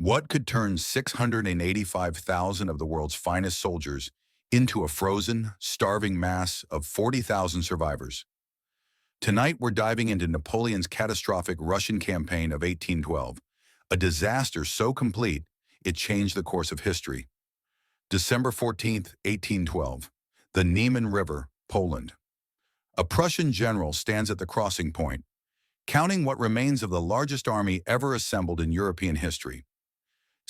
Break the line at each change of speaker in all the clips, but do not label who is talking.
What could turn 685,000 of the world's finest soldiers into a frozen, starving mass of 40,000 survivors? Tonight, we're diving into Napoleon's catastrophic Russian campaign of 1812, a disaster so complete it changed the course of history. December 14th, 1812, the Niemen River, Poland. A Prussian general stands at the crossing point, counting what remains of the largest army ever assembled in European history.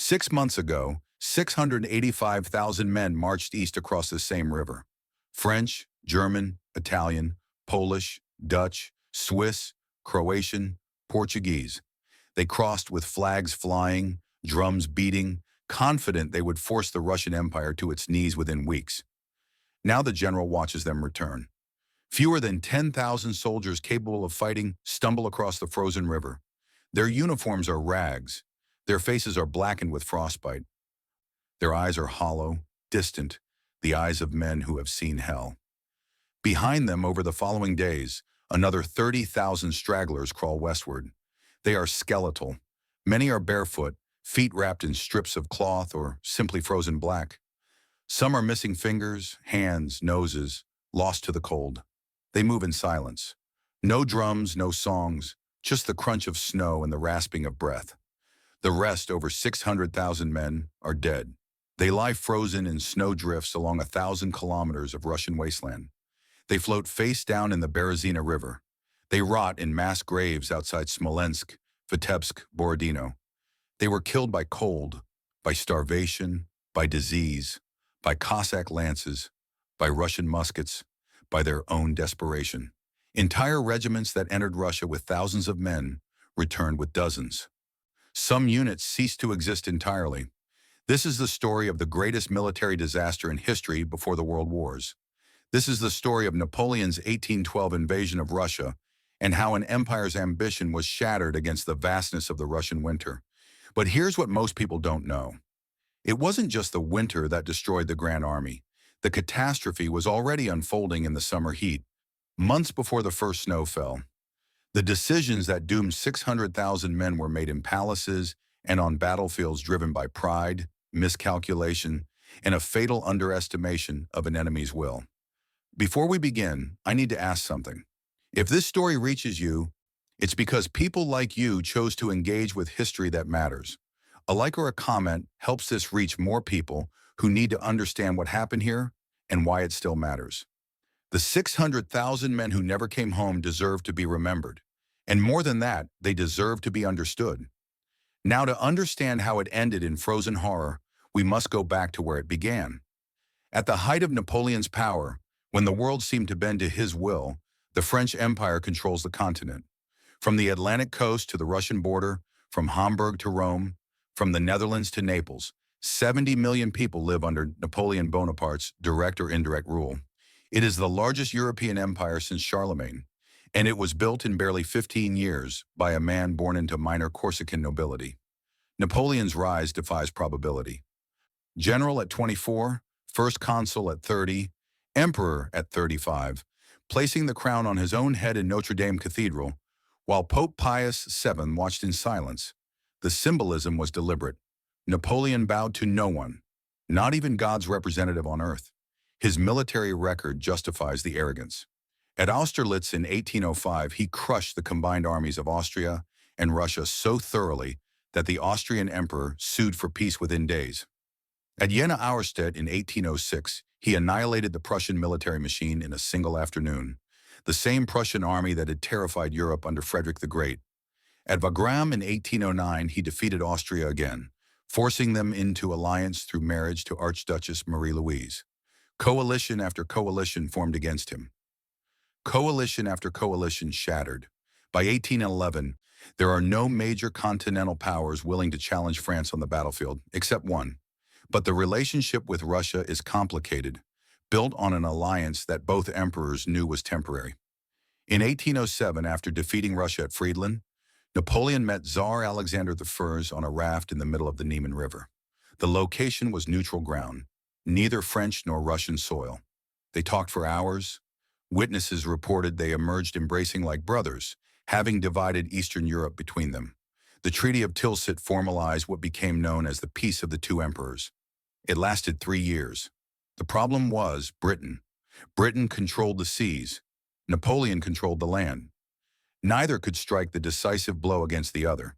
6 months ago, 685,000 men marched east across the same river. French, German, Italian, Polish, Dutch, Swiss, Croatian, Portuguese. They crossed with flags flying, drums beating, confident they would force the Russian Empire to its knees within weeks. Now the general watches them return. Fewer than 10,000 soldiers capable of fighting stumble across the frozen river. Their uniforms are rags. Their faces are blackened with frostbite. Their eyes are hollow, distant, the eyes of men who have seen hell. Behind them, over the following days, another 30,000 stragglers crawl westward. They are skeletal. Many are barefoot, feet wrapped in strips of cloth or simply frozen black. Some are missing fingers, hands, noses, lost to the cold. They move in silence. No drums, no songs, just the crunch of snow and the rasping of breath. The rest, over 600,000 men, are dead. They lie frozen in snow drifts along 1,000 kilometers of Russian wasteland. They float face down in the Berezina River. They rot in mass graves outside Smolensk, Vitebsk, Borodino. They were killed by cold, by starvation, by disease, by Cossack lances, by Russian muskets, by their own desperation. Entire regiments that entered Russia with thousands of men returned with dozens. Some units ceased to exist entirely. This is the story of the greatest military disaster in history before the World Wars. This is the story of Napoleon's 1812 invasion of Russia and how an empire's ambition was shattered against the vastness of the Russian winter. But here's what most people don't know. It wasn't just the winter that destroyed the Grand Army. The catastrophe was already unfolding in the summer heat, months before the first snow fell. The decisions that doomed 600,000 men were made in palaces and on battlefields driven by pride, miscalculation, and a fatal underestimation of an enemy's will. Before we begin, I need to ask something. If this story reaches you, it's because people like you chose to engage with history that matters. A like or a comment helps this reach more people who need to understand what happened here and why it still matters. The 600,000 men who never came home deserve to be remembered. And more than that, they deserve to be understood. Now, to understand how it ended in frozen horror, we must go back to where it began. At the height of Napoleon's power, when the world seemed to bend to his will, the French Empire controls the continent. From the Atlantic coast to the Russian border, from Hamburg to Rome, from the Netherlands to Naples, 70 million people live under Napoleon Bonaparte's direct or indirect rule. It is the largest European empire since Charlemagne, and it was built in barely 15 years by a man born into minor Corsican nobility. Napoleon's rise defies probability. General at 24, first consul at 30, emperor at 35, placing the crown on his own head in Notre Dame Cathedral, while Pope Pius VII watched in silence. The symbolism was deliberate. Napoleon bowed to no one, not even God's representative on earth. His military record justifies the arrogance. At Austerlitz in 1805, he crushed the combined armies of Austria and Russia so thoroughly that the Austrian emperor sued for peace within days. At Jena-Auerstedt in 1806, he annihilated the Prussian military machine in a single afternoon, the same Prussian army that had terrified Europe under Frederick the Great. At Wagram in 1809, he defeated Austria again, forcing them into alliance through marriage to Archduchess Marie-Louise. Coalition after coalition formed against him. Coalition after coalition shattered. By 1811, there are no major continental powers willing to challenge France on the battlefield, except one. But the relationship with Russia is complicated, built on an alliance that both emperors knew was temporary. In 1807, after defeating Russia at Friedland, Napoleon met Tsar Alexander I on a raft in the middle of the Niemen River. The location was neutral ground, neither French nor Russian soil. They talked for hours. Witnesses reported they emerged embracing like brothers, having divided Eastern Europe between them. The Treaty of Tilsit formalized what became known as the Peace of the Two Emperors. It lasted 3 years. The problem was Britain. Britain controlled the seas. Napoleon controlled the land. Neither could strike the decisive blow against the other.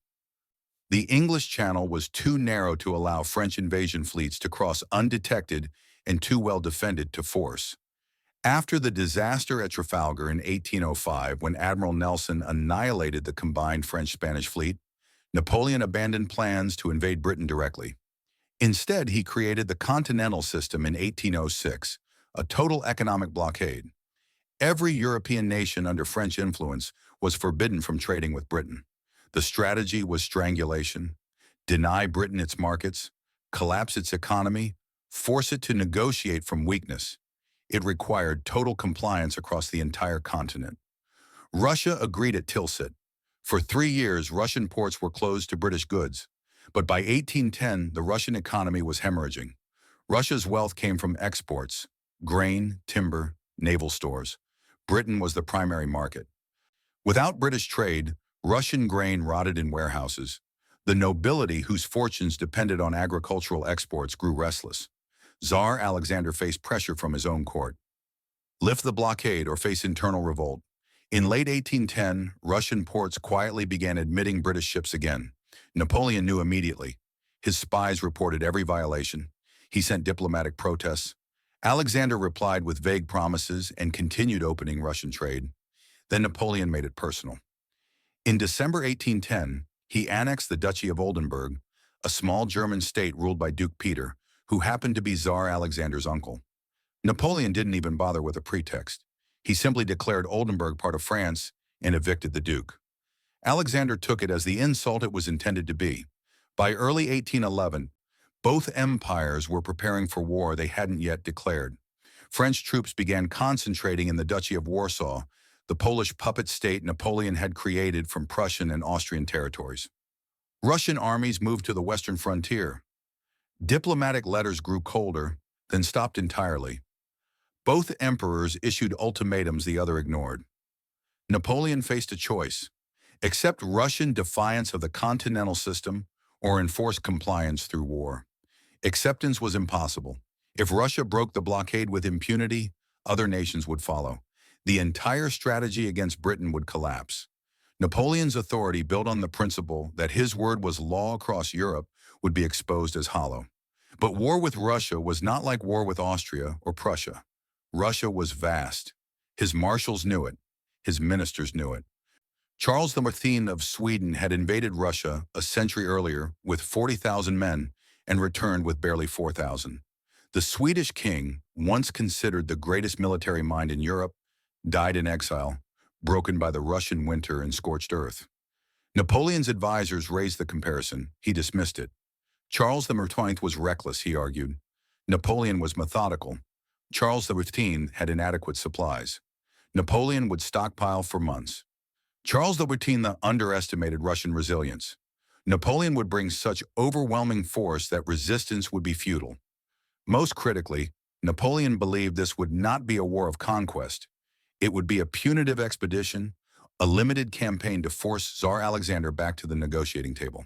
The English Channel was too narrow to allow French invasion fleets to cross undetected and too well defended to force. After the disaster at Trafalgar in 1805, when Admiral Nelson annihilated the combined French-Spanish fleet, Napoleon abandoned plans to invade Britain directly. Instead, he created the Continental System in 1806, a total economic blockade. Every European nation under French influence was forbidden from trading with Britain. The strategy was strangulation: deny Britain its markets, collapse its economy, force it to negotiate from weakness. It required total compliance across the entire continent. Russia agreed at Tilsit. For 3 years, Russian ports were closed to British goods. But by 1810, the Russian economy was hemorrhaging. Russia's wealth came from exports: grain, timber, naval stores. Britain was the primary market. Without British trade, Russian grain rotted in warehouses. The nobility, whose fortunes depended on agricultural exports, grew restless. Tsar Alexander faced pressure from his own court. Lift the blockade or face internal revolt. In late 1810, Russian ports quietly began admitting British ships again. Napoleon knew immediately. His spies reported every violation. He sent diplomatic protests. Alexander replied with vague promises and continued opening Russian trade. Then Napoleon made it personal. In December 1810, he annexed the Duchy of Oldenburg, a small German state ruled by Duke Peter, who happened to be Tsar Alexander's uncle. Napoleon didn't even bother with a pretext. He simply declared Oldenburg part of France and evicted the Duke. Alexander took it as the insult it was intended to be. By early 1811, both empires were preparing for war they hadn't yet declared. French troops began concentrating in the Duchy of Warsaw, the Polish puppet state Napoleon had created from Prussian and Austrian territories. Russian armies moved to the western frontier. Diplomatic letters grew colder, then stopped entirely. Both emperors issued ultimatums the other ignored. Napoleon faced a choice: accept Russian defiance of the continental system or enforce compliance through war. Acceptance was impossible. If Russia broke the blockade with impunity, other nations would follow. The entire strategy against Britain would collapse. Napoleon's authority, built on the principle that his word was law across Europe, would be exposed as hollow. But war with Russia was not like war with Austria or Prussia. Russia was vast. His marshals knew it. His ministers knew it. Charles XIII of Sweden had invaded Russia a century earlier with 40,000 men and returned with barely 4,000. The Swedish king, once considered the greatest military mind in Europe, died in exile, broken by the Russian winter and scorched earth. Napoleon's advisors raised the comparison. He dismissed it. Charles XIII was reckless, he argued. Napoleon was methodical. Charles XIII had inadequate supplies. Napoleon would stockpile for months. Charles XIII underestimated Russian resilience. Napoleon would bring such overwhelming force that resistance would be futile. Most critically, Napoleon believed this would not be a war of conquest. It would be a punitive expedition, a limited campaign to force Tsar Alexander back to the negotiating table.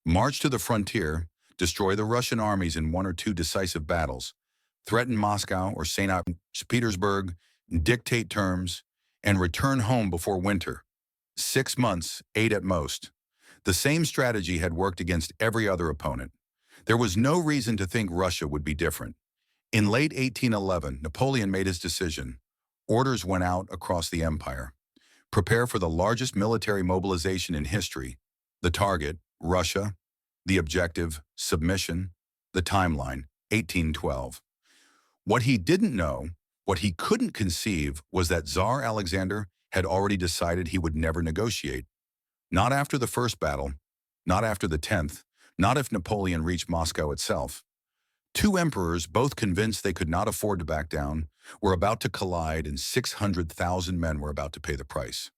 March to the frontier, destroy the Russian armies in 1 or 2 decisive battles, threaten Moscow or St. Petersburg, dictate terms, and return home before winter. 6 months, 8 at most. The same strategy had worked against every other opponent. There was no reason to think Russia would be different. In late 1811, Napoleon made his decision. Orders went out across the empire. Prepare for the largest military mobilization in history. The target, Russia. The objective, submission. The timeline, 1812. What he didn't know, what he couldn't conceive, was that Tsar Alexander had already decided he would never negotiate. Not after the first battle, not after the 10th, not if Napoleon reached Moscow itself. 2 emperors, both convinced they could not afford to back down, were about to collide, and 600,000 men were about to pay the price.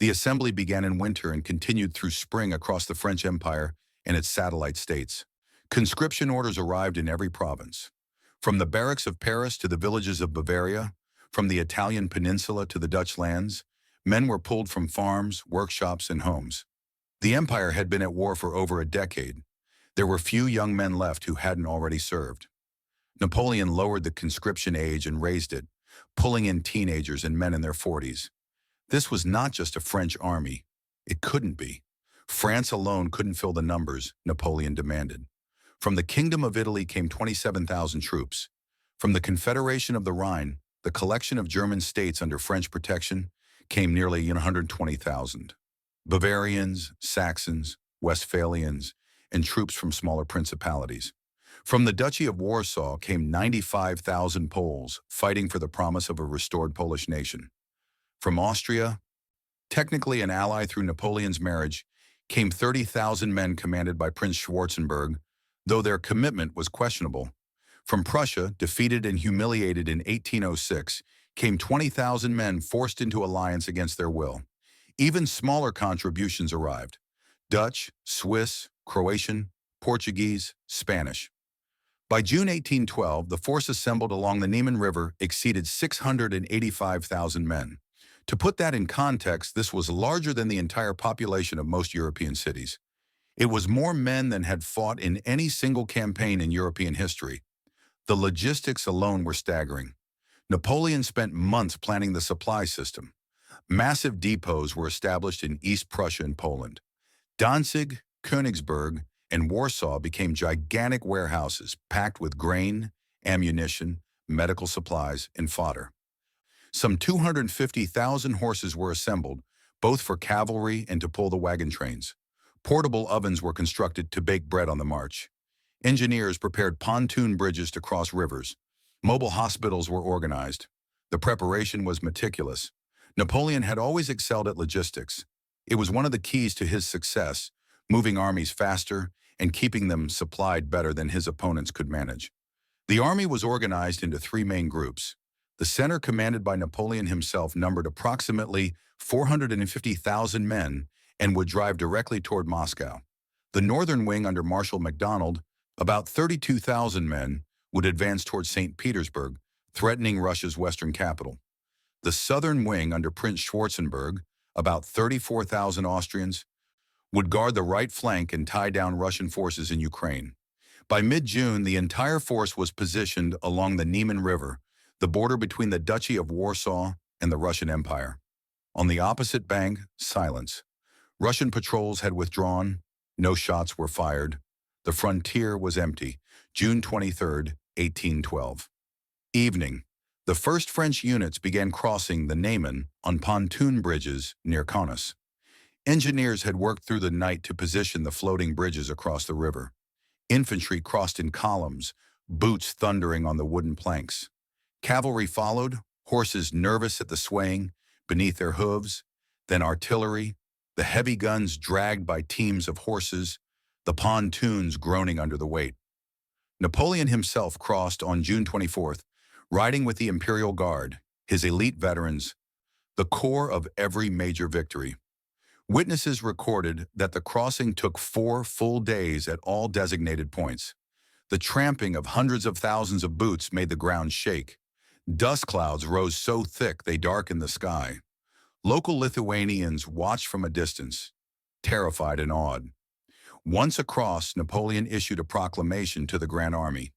The assembly began in winter and continued through spring across the French Empire and its satellite states. Conscription orders arrived in every province. From the barracks of Paris to the villages of Bavaria, from the Italian peninsula to the Dutch lands, men were pulled from farms, workshops, and homes. The empire had been at war for over a decade. There were few young men left who hadn't already served. Napoleon lowered the conscription age and raised it, pulling in teenagers and men in their 40s. This was not just a French army. It couldn't be. France alone couldn't fill the numbers Napoleon demanded. From the Kingdom of Italy came 27,000 troops. From the Confederation of the Rhine, the collection of German states under French protection, came nearly 120,000. Bavarians, Saxons, Westphalians, and troops from smaller principalities. From the Duchy of Warsaw came 95,000 Poles fighting for the promise of a restored Polish nation. From Austria, technically an ally through Napoleon's marriage, came 30,000 men commanded by Prince Schwarzenberg, though their commitment was questionable. From Prussia, defeated and humiliated in 1806, came 20,000 men forced into alliance against their will. Even smaller contributions arrived: Dutch, Swiss, Croatian, Portuguese, Spanish. By June 1812, the force assembled along the Niemen River exceeded 685,000 men. To put that in context, this was larger than the entire population of most European cities. It was more men than had fought in any single campaign in European history. The logistics alone were staggering. Napoleon spent months planning the supply system. Massive depots were established in East Prussia and Poland. Danzig, Königsberg, and Warsaw became gigantic warehouses packed with grain, ammunition, medical supplies, and fodder. Some 250,000 horses were assembled, both for cavalry and to pull the wagon trains. Portable ovens were constructed to bake bread on the march. Engineers prepared pontoon bridges to cross rivers. Mobile hospitals were organized. The preparation was meticulous. Napoleon had always excelled at logistics. It was one of the keys to his success, moving armies faster and keeping them supplied better than his opponents could manage. The army was organized into three main groups. The center, commanded by Napoleon himself, numbered approximately 450,000 men and would drive directly toward Moscow. The northern wing, under Marshal MacDonald, about 32,000 men, would advance toward St. Petersburg, threatening Russia's western capital. The southern wing, under Prince Schwarzenberg, about 34,000 Austrians, would guard the right flank and tie down Russian forces in Ukraine. By mid-June, the entire force was positioned along the Niemen River, the border between the Duchy of Warsaw and the Russian Empire. On the opposite bank, silence. Russian patrols had withdrawn. No shots were fired. The frontier was empty. June 23, 1812. Evening. The first French units began crossing the Niemen on pontoon bridges near Kaunas. Engineers had worked through the night to position the floating bridges across the river. Infantry crossed in columns, boots thundering on the wooden planks. Cavalry followed, horses nervous at the swaying beneath their hooves, then artillery, the heavy guns dragged by teams of horses, the pontoons groaning under the weight. Napoleon himself crossed on June 24th, riding with the Imperial Guard, his elite veterans, the core of every major victory. Witnesses recorded that the crossing took 4 full days at all designated points. The tramping of hundreds of thousands of boots made the ground shake. Dust clouds rose so thick they darkened the sky. Local Lithuanians watched from a distance, terrified and awed. Once across, Napoleon issued a proclamation to the Grande Armée.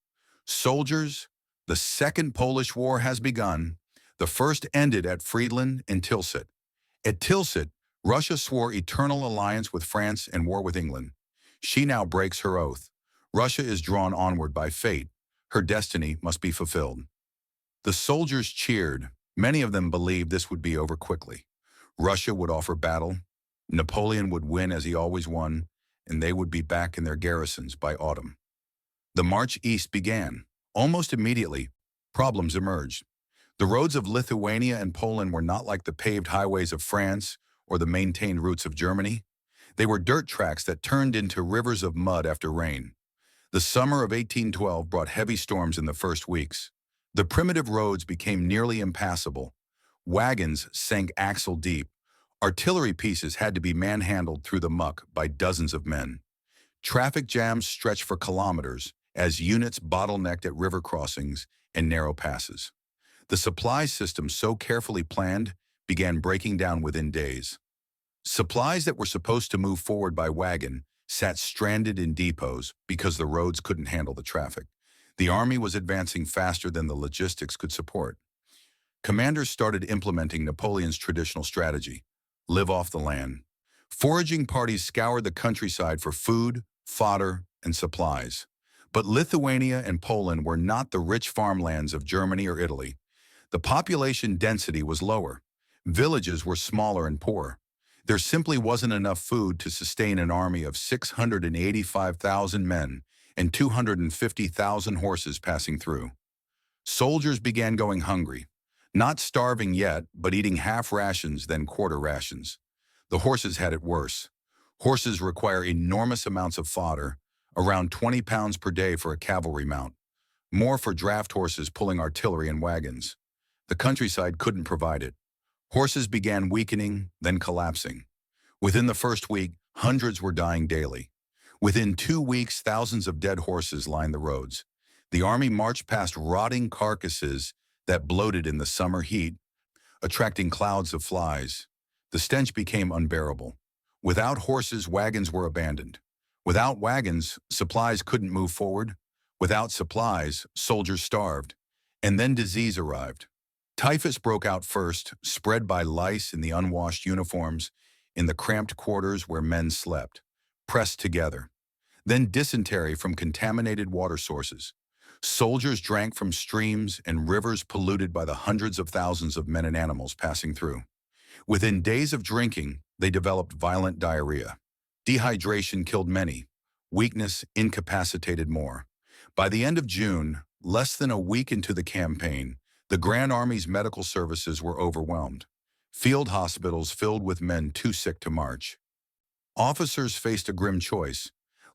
"Soldiers, the Second Polish War has begun. The first ended at Friedland and Tilsit. At Tilsit, Russia swore eternal alliance with France and war with England. She now breaks her oath. Russia is drawn onward by fate. Her destiny must be fulfilled." The soldiers cheered. Many of them believed this would be over quickly. Russia would offer battle. Napoleon would win as he always won, and they would be back in their garrisons by autumn. The march east began. Almost immediately, problems emerged. The roads of Lithuania and Poland were not like the paved highways of France or the maintained routes of Germany. They were dirt tracks that turned into rivers of mud after rain. The summer of 1812 brought heavy storms in the first weeks. The primitive roads became nearly impassable. Wagons sank axle deep. Artillery pieces had to be manhandled through the muck by dozens of men. Traffic jams stretched for kilometers as units bottlenecked at river crossings and narrow passes. The supply system, so carefully planned, began breaking down within days. Supplies that were supposed to move forward by wagon sat stranded in depots because the roads couldn't handle the traffic. The army was advancing faster than the logistics could support. Commanders started implementing Napoleon's traditional strategy: live off the land. Foraging parties scoured the countryside for food, fodder, and supplies. But Lithuania and Poland were not the rich farmlands of Germany or Italy. The population density was lower. Villages were smaller and poor. There simply wasn't enough food to sustain an army of 685,000 men and 250,000 horses passing through. Soldiers began going hungry, not starving yet, but eating half rations, then quarter rations. The horses had it worse. Horses require enormous amounts of fodder, around 20 pounds per day for a cavalry mount, more for draft horses pulling artillery and wagons. The countryside couldn't provide it. Horses began weakening, then collapsing. Within the first week, hundreds were dying daily. Within 2 weeks, thousands of dead horses lined the roads. The army marched past rotting carcasses that bloated in the summer heat, attracting clouds of flies. The stench became unbearable. Without horses, wagons were abandoned. Without wagons, supplies couldn't move forward. Without supplies, soldiers starved. And then disease arrived. Typhus broke out first, spread by lice in the unwashed uniforms, in the cramped quarters where men slept, pressed together. Then dysentery from contaminated water sources. Soldiers drank from streams and rivers polluted by the hundreds of thousands of men and animals passing through. Within days of drinking, they developed violent diarrhea. Dehydration killed many. Weakness incapacitated more. By the end of June, less than a week into the campaign, the Grand Army's medical services were overwhelmed. Field hospitals filled with men too sick to march. Officers faced a grim choice: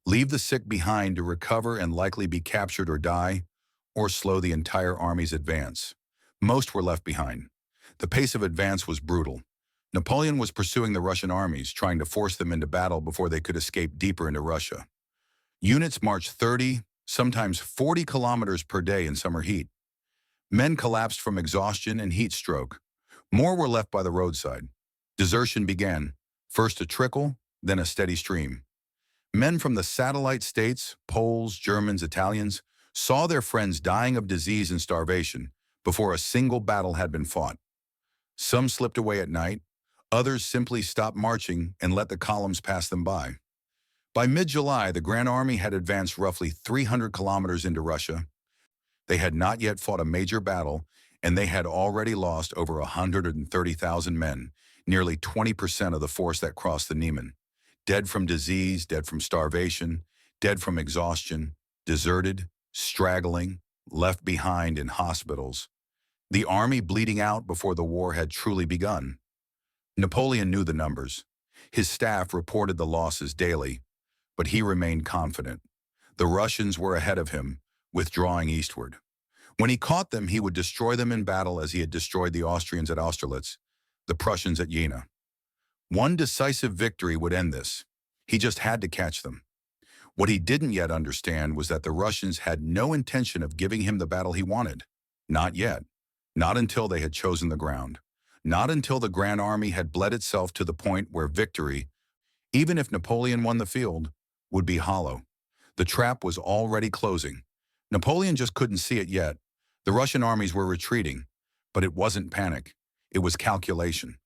leave the sick behind to recover and likely be captured or die, or slow the entire army's advance. Most were left behind. The pace of advance was brutal. Napoleon was pursuing the Russian armies, trying to force them into battle before they could escape deeper into Russia. Units marched 30, sometimes 40 kilometers per day in summer heat. Men collapsed from exhaustion and heat stroke. More were left by the roadside. Desertion began, first a trickle, then a steady stream. Men from the satellite states, Poles, Germans, Italians, saw their friends dying of disease and starvation before a single battle had been fought. Some slipped away at night. Others simply stopped marching and let the columns pass them by. By mid-July, the Grand Army had advanced roughly 300 kilometers into Russia. They had not yet fought a major battle, and they had already lost over 130,000 men, nearly 20% of the force that crossed the Niemen. Dead from disease, dead from starvation, dead from exhaustion, deserted, straggling, left behind in hospitals. The army bleeding out before the war had truly begun. Napoleon knew the numbers. His staff reported the losses daily, but he remained confident. The Russians were ahead of him, withdrawing eastward. When he caught them, he would destroy them in battle as he had destroyed the Austrians at Austerlitz, the Prussians at Jena. One decisive victory would end this. He just had to catch them. What he didn't yet understand was that the Russians had no intention of giving him the battle he wanted. Not yet. Not until they had chosen the ground. Not until the Grand Army had bled itself to the point where victory, even if Napoleon won the field, would be hollow. The trap was already closing. Napoleon just couldn't see it yet. The Russian armies were retreating, but it wasn't panic. It was calculation.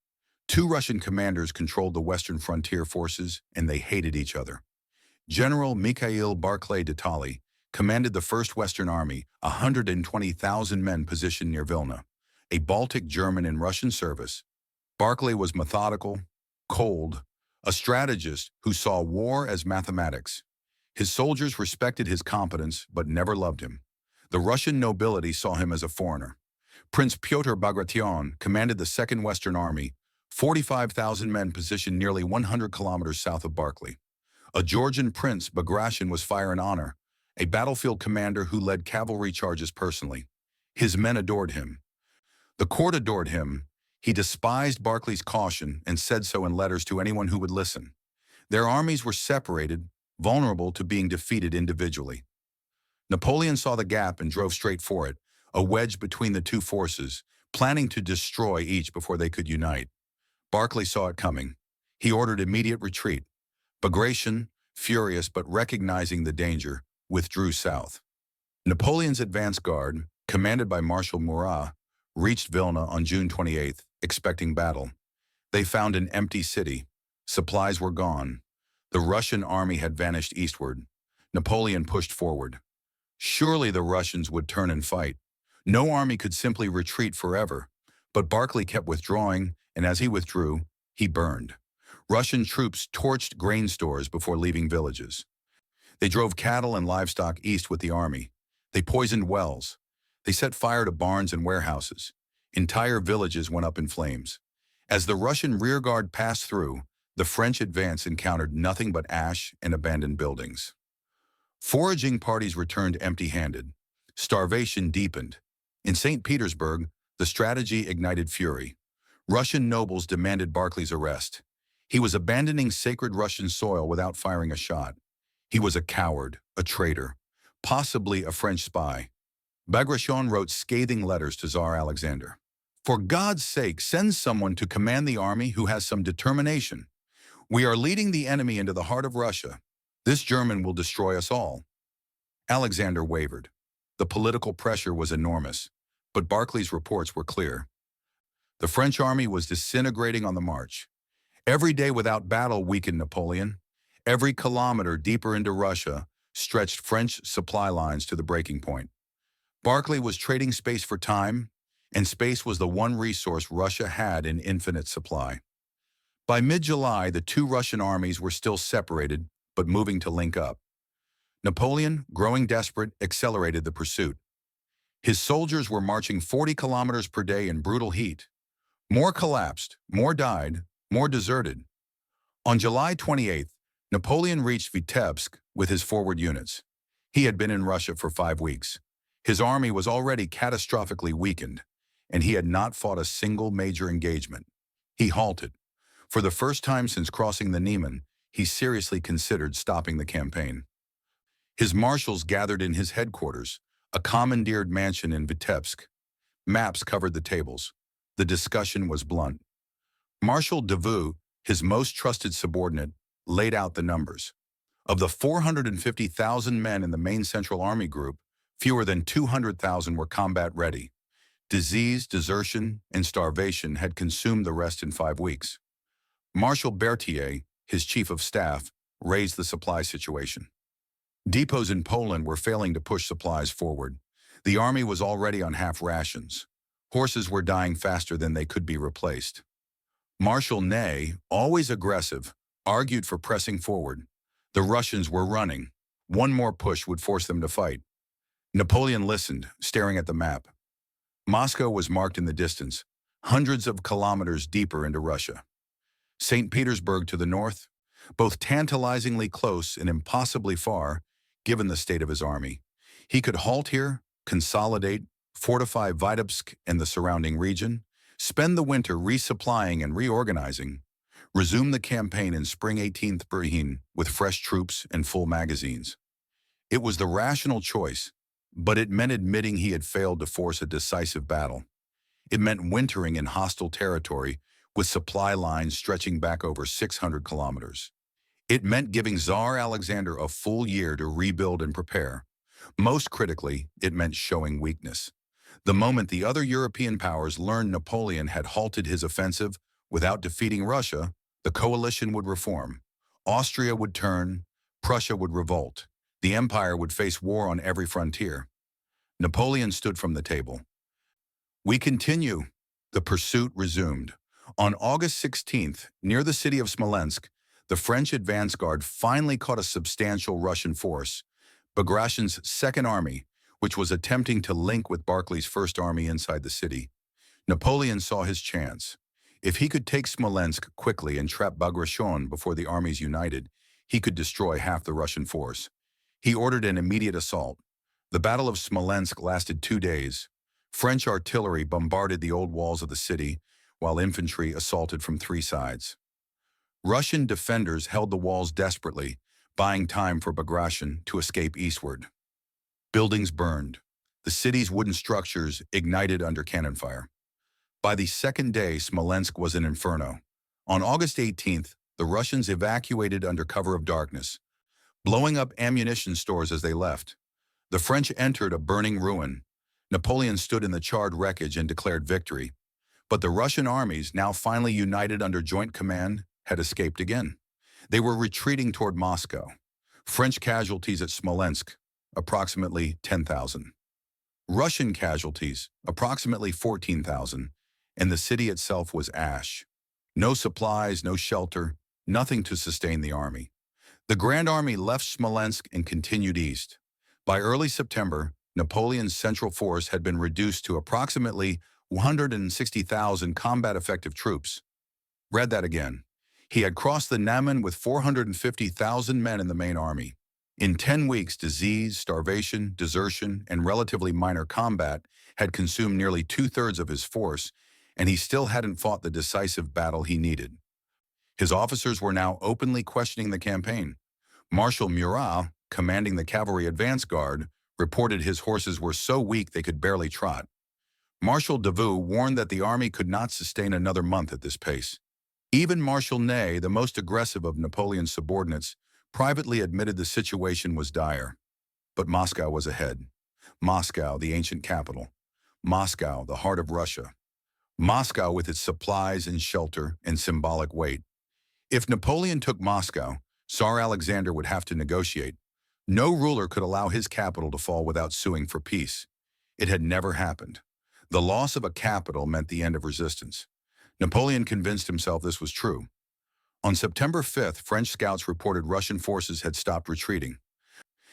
2 Russian commanders controlled the western frontier forces, and they hated each other. General Mikhail Barclay de Tolly commanded the First Western Army, 120,000 men positioned near Vilna, a Baltic German in Russian service. Barclay was methodical, cold, a strategist who saw war as mathematics. His soldiers respected his competence but never loved him. The Russian nobility saw him as a foreigner. Prince Pyotr Bagration commanded the Second Western Army, 45,000 men positioned nearly 100 kilometers south of Barclay. A Georgian prince, Bagration, was fire and honor, a battlefield commander who led cavalry charges personally. His men adored him. The court adored him. He despised Barclay's caution and said so in letters to anyone who would listen. Their armies were separated, vulnerable to being defeated individually. Napoleon saw the gap and drove straight for it, a wedge between the two forces, planning to destroy each before they could unite. Barclay saw it coming. He ordered immediate retreat. Bagration, furious but recognizing the danger, withdrew south. Napoleon's advance guard, commanded by Marshal Murat, reached Vilna on June 28th, expecting battle. They found an empty city. Supplies were gone. The Russian army had vanished eastward. Napoleon pushed forward. Surely the Russians would turn and fight. No army could simply retreat forever. But Barclay kept withdrawing, and as he withdrew, he burned. Russian troops torched grain stores before leaving villages. They drove cattle and livestock east with the army. They poisoned wells. They set fire to barns and warehouses. Entire villages went up in flames. As the Russian rearguard passed through, the French advance encountered nothing but ash and abandoned buildings. Foraging parties returned empty-handed. Starvation deepened. In St. Petersburg, the strategy ignited fury. Russian nobles demanded Barclay's arrest. He was abandoning sacred Russian soil without firing a shot. He was a coward, a traitor, possibly a French spy. Bagration wrote scathing letters to Tsar Alexander. For God's sake, send someone to command the army who has some determination. We are leading the enemy into the heart of Russia. This German will destroy us all. Alexander wavered. The political pressure was enormous, but Barclay's reports were clear. The French army was disintegrating on the march. Every day without battle weakened Napoleon. Every kilometer deeper into Russia stretched French supply lines to the breaking point. Barclay was trading space for time, and space was the one resource Russia had in infinite supply. By mid-July, the two Russian armies were still separated, but moving to link up. Napoleon, growing desperate, accelerated the pursuit. His soldiers were marching 40 kilometers per day in brutal heat. More collapsed, more died, more deserted. On July 28th, Napoleon reached Vitebsk with his forward units. He had been in Russia for 5 weeks. His army was already catastrophically weakened, and he had not fought a single major engagement. He halted. For the first time since crossing the Niemen, he seriously considered stopping the campaign. His marshals gathered in his headquarters, a commandeered mansion in Vitebsk. Maps covered the tables. The discussion was blunt. Marshal Davout, his most trusted subordinate, laid out the numbers. Of the 450,000 men in the main Central Army group, fewer than 200,000 were combat-ready. Disease, desertion, and starvation had consumed the rest in 5 weeks. Marshal Berthier, his chief of staff, raised the supply situation. Depots in Poland were failing to push supplies forward. The army was already on half rations. Horses were dying faster than they could be replaced. Marshal Ney, always aggressive, argued for pressing forward. The Russians were running. One more push would force them to fight. Napoleon listened, staring at the map. Moscow was marked in the distance, hundreds of kilometers deeper into Russia. St. Petersburg to the north, both tantalizingly close and impossibly far, given the state of his army. He could halt here, consolidate, fortify Vitebsk and the surrounding region, spend the winter resupplying and reorganizing, resume the campaign in spring 18th with fresh troops and full magazines. It was the rational choice, but it meant admitting he had failed to force a decisive battle. It meant wintering in hostile territory with supply lines stretching back over 600 kilometers. It meant giving Tsar Alexander a full year to rebuild and prepare. Most critically, it meant showing weakness. The moment the other European powers learned Napoleon had halted his offensive without defeating Russia, the coalition would reform. Austria would turn, Prussia would revolt. The empire would face war on every frontier. Napoleon stood from the table. We continue. The pursuit resumed. On August 16th, near the city of Smolensk, the French advance guard finally caught a substantial Russian force, Bagration's Second Army, which was attempting to link with Barclay's First Army inside the city. Napoleon saw his chance. If he could take Smolensk quickly and trap Bagration before the armies united, he could destroy half the Russian force. He ordered an immediate assault. The Battle of Smolensk lasted 2 days. French artillery bombarded the old walls of the city, while infantry assaulted from 3 sides. Russian defenders held the walls desperately, buying time for Bagration to escape eastward. Buildings burned. The city's wooden structures ignited under cannon fire. By the second day, Smolensk was an inferno. On August 18th, The Russians evacuated under cover of darkness, blowing up ammunition stores as they left. The French entered a burning ruin. Napoleon stood in the charred wreckage and declared victory. But the Russian armies, now finally united under joint command, had escaped again. They were retreating toward Moscow. French casualties at Smolensk, approximately 10,000. Russian casualties, approximately 14,000, and the city itself was ash. No supplies, no shelter, nothing to sustain the army. The Grand Army left Smolensk and continued east. By early September, Napoleon's central force had been reduced to approximately 160,000 combat-effective troops. Read that again. He had crossed the Niemen with 450,000 men in the main army. In 10 weeks, disease, starvation, desertion, and relatively minor combat had consumed nearly two-thirds of his force, and he still hadn't fought the decisive battle he needed. His officers were now openly questioning the campaign. Marshal Murat, commanding the cavalry advance guard, reported his horses were so weak they could barely trot. Marshal Davout warned that the army could not sustain another month at this pace. Even Marshal Ney, the most aggressive of Napoleon's subordinates, privately admitted the situation was dire. But Moscow was ahead. Moscow, the ancient capital. Moscow, the heart of Russia. Moscow with its supplies and shelter and symbolic weight. If Napoleon took Moscow, Tsar Alexander would have to negotiate. No ruler could allow his capital to fall without suing for peace. It had never happened. The loss of a capital meant the end of resistance. Napoleon convinced himself this was true. On September 5th, French scouts reported Russian forces had stopped retreating.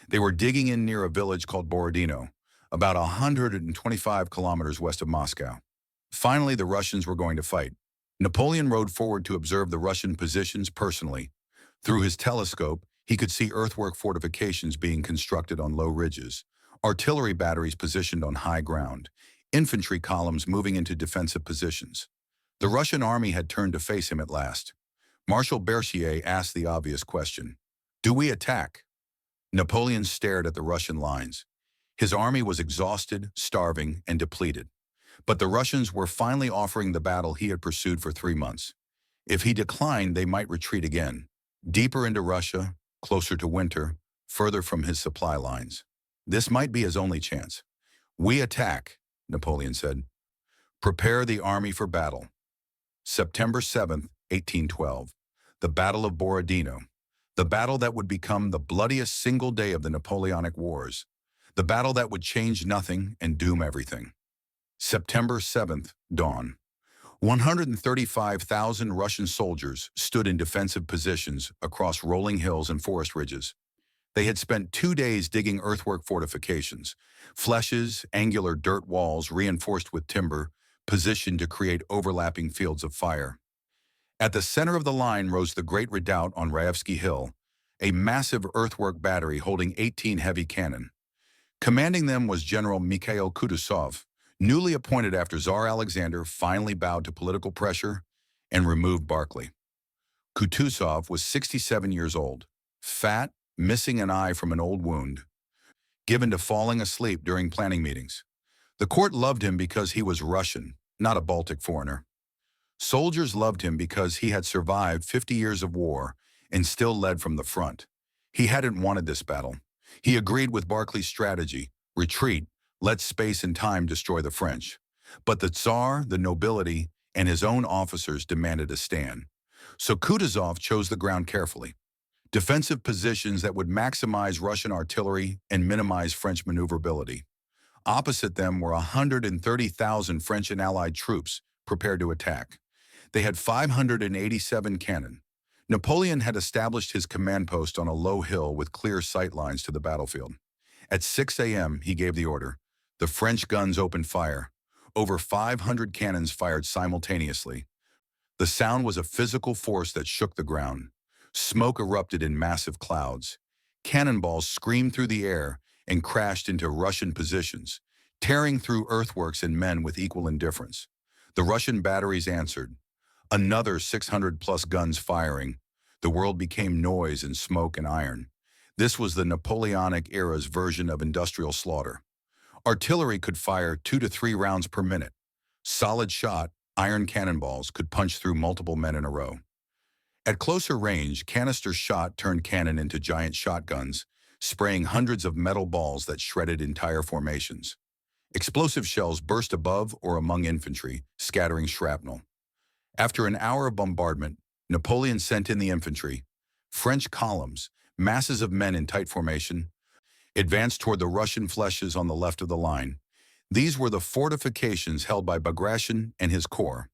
They were digging in near a village called Borodino, about 125 kilometers west of Moscow. Finally, the Russians were going to fight. Napoleon rode forward to observe the Russian positions personally. Through his telescope, he could see earthwork fortifications being constructed on low ridges, artillery batteries positioned on high ground, infantry columns moving into defensive positions. The Russian army had turned to face him at last. Marshal Berthier asked the obvious question, "Do we attack?" Napoleon stared at the Russian lines. His army was exhausted, starving, and depleted. But the Russians were finally offering the battle he had pursued for 3 months. If he declined, they might retreat again, deeper into Russia, closer to winter, further from his supply lines. This might be his only chance. "We attack," Napoleon said. "Prepare the army for battle." September 7th, 1812. The Battle of Borodino. The battle that would become the bloodiest single day of the Napoleonic Wars. The battle that would change nothing and doom everything. September 7th, dawn. 135,000 Russian soldiers stood in defensive positions across rolling hills and forest ridges. They had spent 2 days digging earthwork fortifications, flèches, angular dirt walls reinforced with timber, positioned to create overlapping fields of fire. At the center of the line rose the Great Redoubt on Raevsky Hill, a massive earthwork battery holding 18 heavy cannon. Commanding them was General Mikhail Kutuzov, newly appointed after Tsar Alexander finally bowed to political pressure and removed Barclay. Kutuzov was 67 years old, fat, missing an eye from an old wound, given to falling asleep during planning meetings. The court loved him because he was Russian, not a Baltic foreigner. Soldiers loved him because he had survived 50 years of war and still led from the front. He hadn't wanted this battle. He agreed with Barclay's strategy, retreat, let space and time destroy the French. But the Tsar, the nobility, and his own officers demanded a stand. So Kutuzov chose the ground carefully. Defensive positions that would maximize Russian artillery and minimize French maneuverability. Opposite them were 130,000 French and Allied troops prepared to attack. They had 587 cannon. Napoleon had established his command post on a low hill with clear sight lines to the battlefield. At 6 a.m., he gave the order. The French guns opened fire. Over 500 cannons fired simultaneously. The sound was a physical force that shook the ground. Smoke erupted in massive clouds. Cannonballs screamed through the air and crashed into Russian positions, tearing through earthworks and men with equal indifference. The Russian batteries answered. Another 600-plus guns firing. The world became noise and smoke and iron. This was the Napoleonic era's version of industrial slaughter. Artillery could fire 2 to 3 rounds per minute. Solid shot, iron cannonballs could punch through multiple men in a row. At closer range, canister shot turned cannon into giant shotguns, spraying hundreds of metal balls that shredded entire formations. Explosive shells burst above or among infantry, scattering shrapnel. After an hour of bombardment, Napoleon sent in the infantry. French columns, masses of men in tight formation, advanced toward the Russian flèches on the left of the line. These were the fortifications held by Bagration and his corps.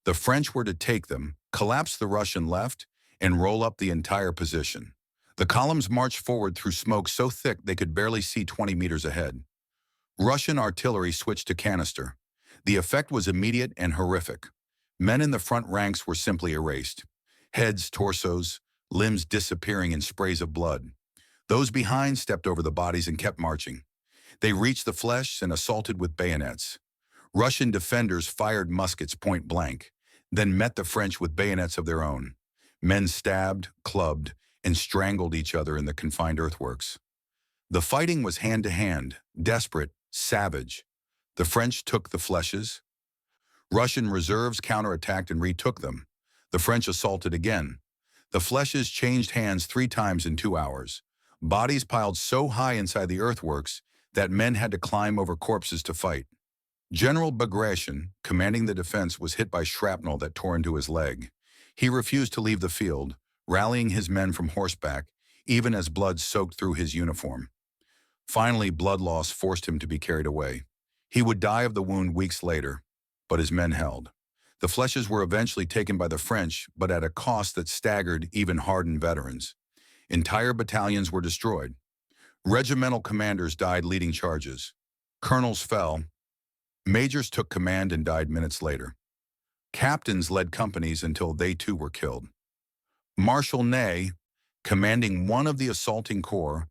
The French were to take them, collapse the Russian left, and roll up the entire position. The columns marched forward through smoke so thick they could barely see 20 meters ahead. Russian artillery switched to canister. The effect was immediate and horrific. Men in the front ranks were simply erased. Heads, torsos, limbs disappearing in sprays of blood. Those behind stepped over the bodies and kept marching. They reached the flesh and assaulted with bayonets. Russian defenders fired muskets point blank, then met the French with bayonets of their own. Men stabbed, clubbed, and strangled each other in the confined earthworks. The fighting was hand-to-hand, desperate, savage. The French took the flèches. Russian reserves counterattacked and retook them. The French assaulted again. The flèches changed hands 3 times in 2 hours. Bodies piled so high inside the earthworks that men had to climb over corpses to fight. General Bagration, commanding the defense, was hit by shrapnel that tore into his leg. He refused to leave the field, rallying his men from horseback, even as blood soaked through his uniform. Finally, blood loss forced him to be carried away. He would die of the wound weeks later, but his men held. The flèches were eventually taken by the French, but at a cost that staggered even hardened veterans. Entire battalions were destroyed. Regimental commanders died leading charges. Colonels fell. Majors took command and died minutes later. Captains led companies until they too were killed. Marshal Ney, commanding one of the assaulting corps,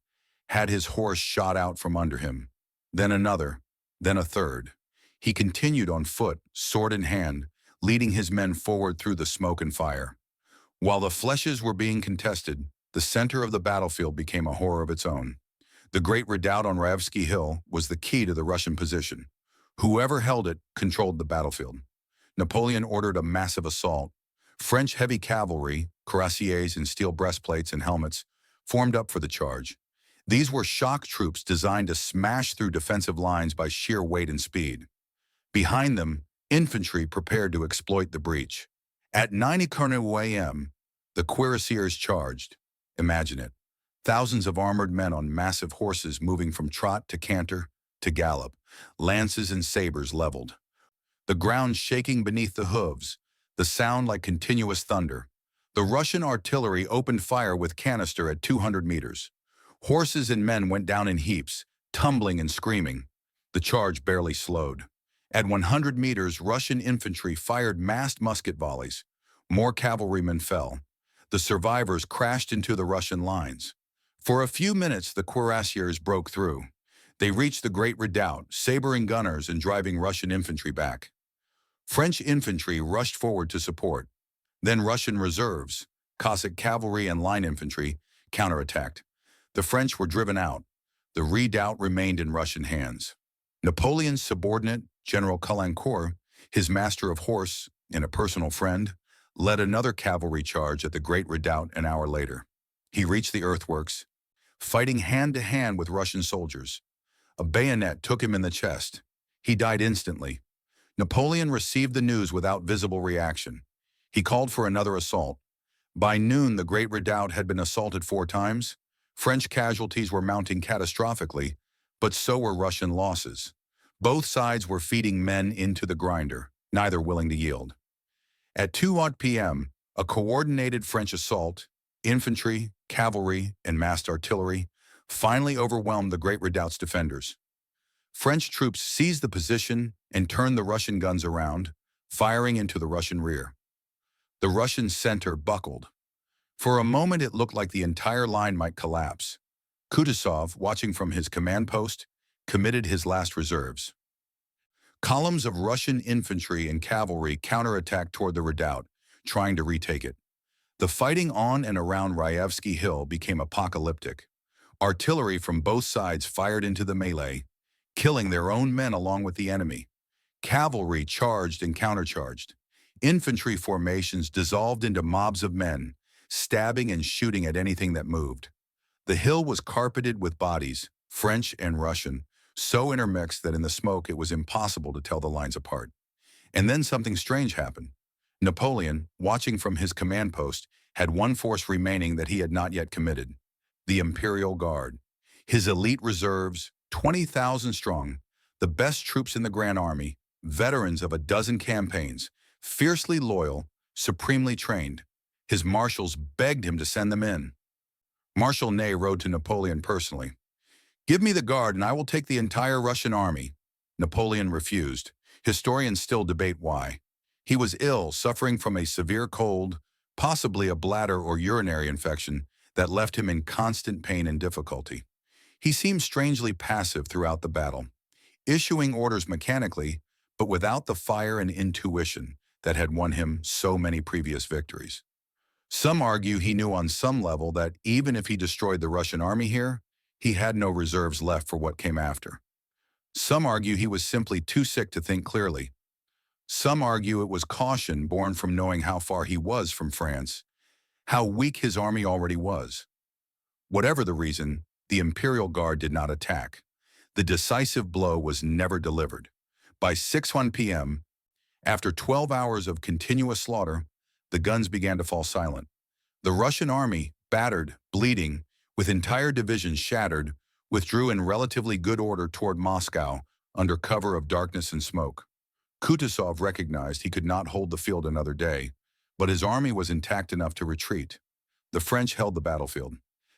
had his horse shot out from under him, then another, then a third. He continued on foot, sword in hand, leading his men forward through the smoke and fire. While the flèches were being contested, the center of the battlefield became a horror of its own. The great redoubt on Raevsky Hill was the key to the Russian position. Whoever held it controlled the battlefield. Napoleon ordered a massive assault. French heavy cavalry, cuirassiers in steel breastplates and helmets, formed up for the charge. These were shock troops designed to smash through defensive lines by sheer weight and speed. Behind them, infantry prepared to exploit the breach. At 9:00 a.m., the cuirassiers charged. Imagine it. Thousands of armored men on massive horses moving from trot to canter to gallop, lances and sabers leveled. The ground shaking beneath the hooves, the sound like continuous thunder. The Russian artillery opened fire with canister at 200 meters. Horses and men went down in heaps, tumbling and screaming. The charge barely slowed. At 100 meters, Russian infantry fired massed musket volleys. More cavalrymen fell. The survivors crashed into the Russian lines. For a few minutes, the cuirassiers broke through. They reached the Great Redoubt, sabering gunners and driving Russian infantry back. French infantry rushed forward to support. Then Russian reserves, Cossack cavalry and line infantry, counterattacked. The French were driven out. The redoubt remained in Russian hands. Napoleon's subordinate, General Caulaincourt, his master of horse and a personal friend, led another cavalry charge at the Great Redoubt an hour later. He reached the earthworks, fighting hand-to-hand with Russian soldiers. A bayonet took him in the chest. He died instantly. Napoleon received the news without visible reaction. He called for another assault. By noon, the Great Redoubt had been assaulted 4 times. French casualties were mounting catastrophically, but so were Russian losses. Both sides were feeding men into the grinder, neither willing to yield. At 2:00 p.m., a coordinated French assault, infantry, cavalry, and massed artillery, finally overwhelmed the Great Redoubt's defenders. French troops seized the position and turned the Russian guns around, firing into the Russian rear. The Russian center buckled. For a moment, it looked like the entire line might collapse. Kutuzov, watching from his command post, committed his last reserves. Columns of Russian infantry and cavalry counterattacked toward the redoubt, trying to retake it. The fighting on and around Raevsky Hill became apocalyptic. Artillery from both sides fired into the melee, killing their own men along with the enemy. Cavalry charged and countercharged. Infantry formations dissolved into mobs of men, stabbing and shooting at anything that moved. The hill was carpeted with bodies, French and Russian, so intermixed that in the smoke it was impossible to tell the lines apart. And then something strange happened. Napoleon, watching from his command post, had one force remaining that he had not yet committed: the Imperial Guard. His elite reserves, 20,000 strong, the best troops in the Grand Army, veterans of a dozen campaigns, fiercely loyal, supremely trained. His marshals begged him to send them in. Marshal Ney wrote to Napoleon personally, "Give me the Guard and I will take the entire Russian army." Napoleon refused. Historians still debate why. He was ill, suffering from a severe cold, possibly a bladder or urinary infection that left him in constant pain and difficulty. He seemed strangely passive throughout the battle, issuing orders mechanically, but without the fire and intuition that had won him so many previous victories. Some argue he knew on some level that even if he destroyed the Russian army here, he had no reserves left for what came after. Some argue he was simply too sick to think clearly. Some argue it was caution born from knowing how far he was from France, how weak his army already was. Whatever the reason, the Imperial Guard did not attack. The decisive blow was never delivered. By 6:01 p.m., after 12 hours of continuous slaughter, the guns began to fall silent. The Russian army, battered, bleeding, with entire divisions shattered, withdrew in relatively good order toward Moscow under cover of darkness and smoke. Kutuzov recognized he could not hold the field another day, but his army was intact enough to retreat. The French held the battlefield.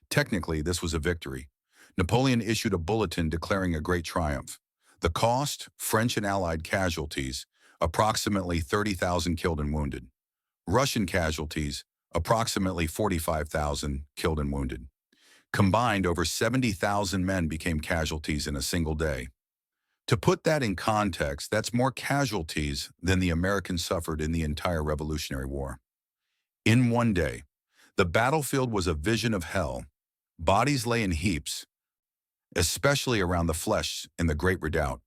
Technically, this was a victory. Napoleon issued a bulletin declaring a great triumph. The cost, French and Allied casualties, approximately 30,000 killed and wounded. Russian casualties, approximately 45,000 killed and wounded. Combined, over 70,000 men became casualties in a single day. To put that in context, that's more casualties than the Americans suffered in the entire Revolutionary War. In one day, the battlefield was a vision of hell. Bodies lay in heaps, especially around the flesh in the Great Redoubt.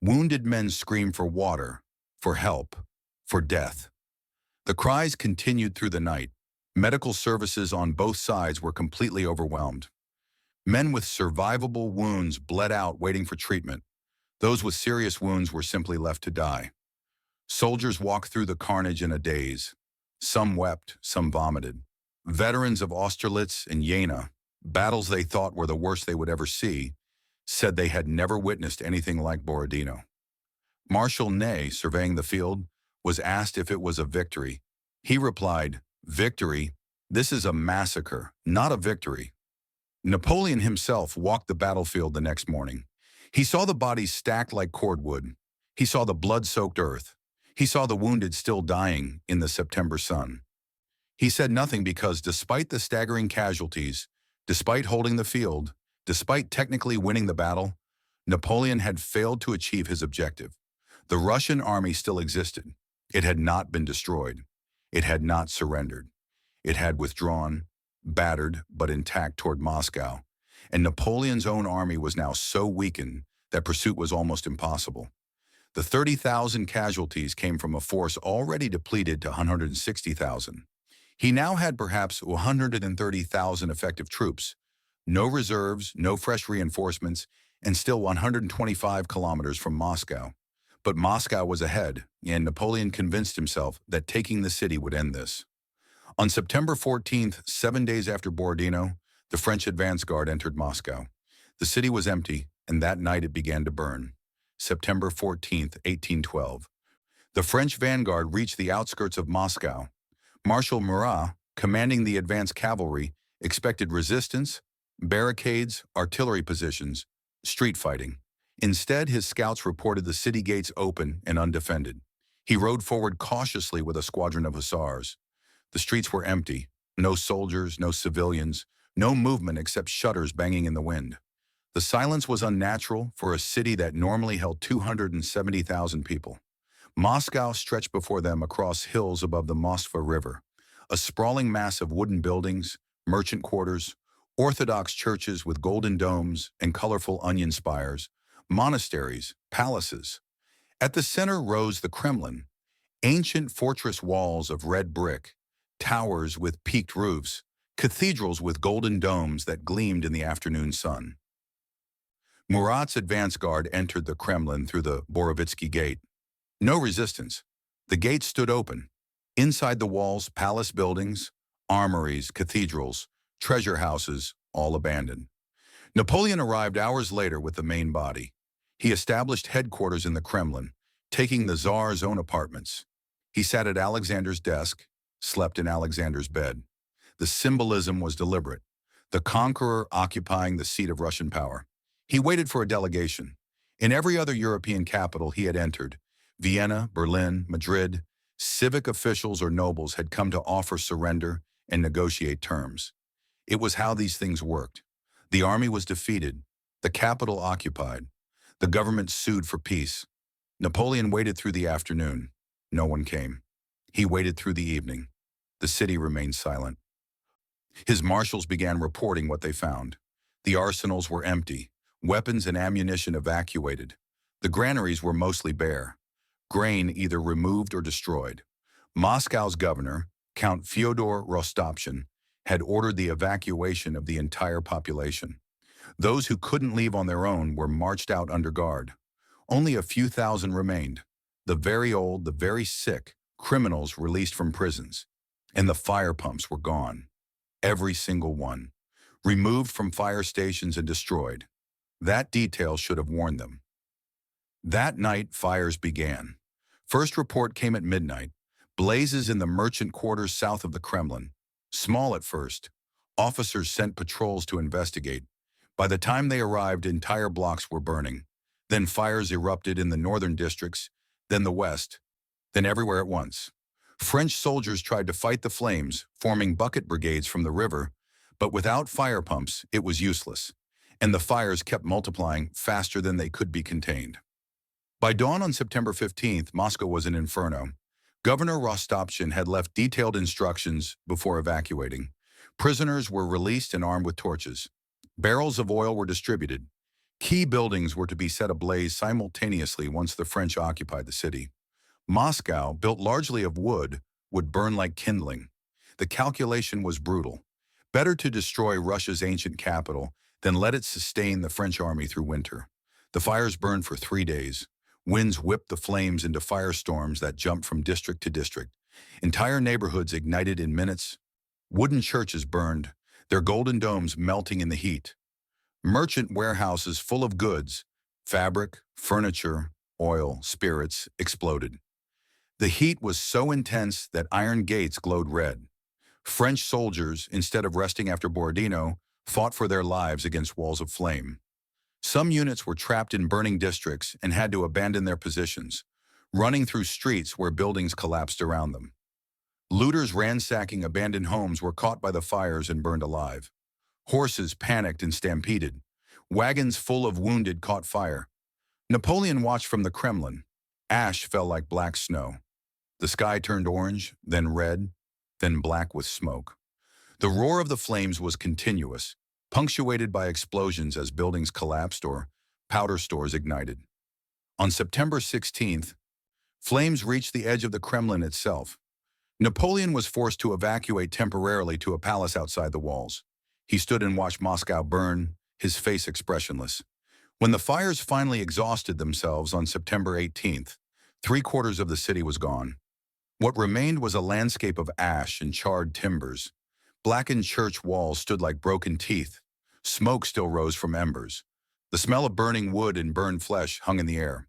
Wounded men screamed for water, for help, for death. The cries continued through the night. Medical services on both sides were completely overwhelmed. Men with survivable wounds bled out waiting for treatment. Those with serious wounds were simply left to die. Soldiers walked through the carnage in a daze. Some wept, some vomited. Veterans of Austerlitz and Jena, battles they thought were the worst they would ever see, said they had never witnessed anything like Borodino. Marshal Ney, surveying the field, was asked if it was a victory. He replied, "Victory? This is a massacre, not a victory." Napoleon himself walked the battlefield the next morning. He saw the bodies stacked like cordwood. He saw the blood-soaked earth. He saw the wounded still dying in the September sun. He said nothing because despite the staggering casualties, despite holding the field, despite technically winning the battle, Napoleon had failed to achieve his objective. The Russian army still existed. It had not been destroyed. It had not surrendered. It had withdrawn, battered but intact toward Moscow, and Napoleon's own army was now so weakened that pursuit was almost impossible. The 30,000 casualties came from a force already depleted to 160,000. He now had perhaps 130,000 effective troops, no reserves, no fresh reinforcements, and still 125 kilometers from Moscow. But Moscow was ahead, and Napoleon convinced himself that taking the city would end this. On September 14th, 7 days after Borodino, the French advance guard entered Moscow. The city was empty, and that night it began to burn. September 14th, 1812. The French vanguard reached the outskirts of Moscow. Marshal Murat, commanding the advance cavalry, expected resistance, barricades, artillery positions, street fighting. Instead, his scouts reported the city gates open and undefended. He rode forward cautiously with a squadron of hussars. The streets were empty. No soldiers, no civilians, no movement except shutters banging in the wind. The silence was unnatural for a city that normally held 270,000 people. Moscow stretched before them across hills above the Moskva River, a sprawling mass of wooden buildings, merchant quarters, Orthodox churches with golden domes and colorful onion spires, monasteries, palaces. At the center rose the Kremlin, Ancient fortress walls of red brick, towers with peaked roofs, cathedrals with golden domes that gleamed in the afternoon sun. Murat's advance guard entered the Kremlin through the Borovitsky Gate. No resistance. The gate stood open. Inside the walls, palace buildings, armories, cathedrals, treasure houses, all abandoned. Napoleon arrived hours later with the main body. He established headquarters in the Kremlin, taking the Tsar's own apartments. He sat at Alexander's desk, slept in Alexander's bed. The symbolism was deliberate, the conqueror occupying the seat of Russian power. He waited for a delegation. In every other European capital he had entered, Vienna, Berlin, Madrid, civic officials or nobles had come to offer surrender and negotiate terms. It was how these things worked. The army was defeated, the capital occupied, the government sued for peace. Napoleon waited through the afternoon. No one came. He waited through the evening. The city remained silent. His marshals began reporting what they found. The arsenals were empty, weapons and ammunition evacuated. The granaries were mostly bare, grain either removed or destroyed. Moscow's governor, Count Fyodor Rostopchin, had ordered the evacuation of the entire population. Those who couldn't leave on their own were marched out under guard. Only a few thousand remained, the very old, the very sick, criminals released from prisons. And the fire pumps were gone. Every single one. Removed from fire stations and destroyed. That detail should have warned them. That night, fires began. First report came at midnight. Blazes in the merchant quarters south of the Kremlin. Small at first. Officers sent patrols to investigate. By the time they arrived, entire blocks were burning. Then fires erupted in the northern districts, then the west, then everywhere at once. French soldiers tried to fight the flames, forming bucket brigades from the river, but without fire pumps, it was useless, and the fires kept multiplying faster than they could be contained. By dawn on September 15th, Moscow was an inferno. Governor Rostopchin had left detailed instructions before evacuating. Prisoners were released and armed with torches. Barrels of oil were distributed. Key buildings were to be set ablaze simultaneously once the French occupied the city. Moscow, built largely of wood, would burn like kindling. The calculation was brutal. Better to destroy Russia's ancient capital than let it sustain the French army through winter. The fires burned for 3 days. Winds whipped the flames into firestorms that jumped from district to district. Entire neighborhoods ignited in minutes. Wooden churches burned, their golden domes melting in the heat. Merchant warehouses full of goods, fabric, furniture, oil, spirits, exploded. The heat was so intense that iron gates glowed red. French soldiers, instead of resting after Borodino, fought for their lives against walls of flame. Some units were trapped in burning districts and had to abandon their positions, running through streets where buildings collapsed around them. Looters ransacking abandoned homes were caught by the fires and burned alive. Horses panicked and stampeded. Wagons full of wounded caught fire. Napoleon watched from the Kremlin. Ash fell like black snow. The sky turned orange, then red, then black with smoke. The roar of the flames was continuous, punctuated by explosions as buildings collapsed or powder stores ignited. On September 16th, flames reached the edge of the Kremlin itself. Napoleon was forced to evacuate temporarily to a palace outside the walls. He stood and watched Moscow burn, his face expressionless. When the fires finally exhausted themselves on September 18th, 3/4 of the city was gone. What remained was a landscape of ash and charred timbers. Blackened church walls stood like broken teeth. Smoke still rose from embers. The smell of burning wood and burned flesh hung in the air.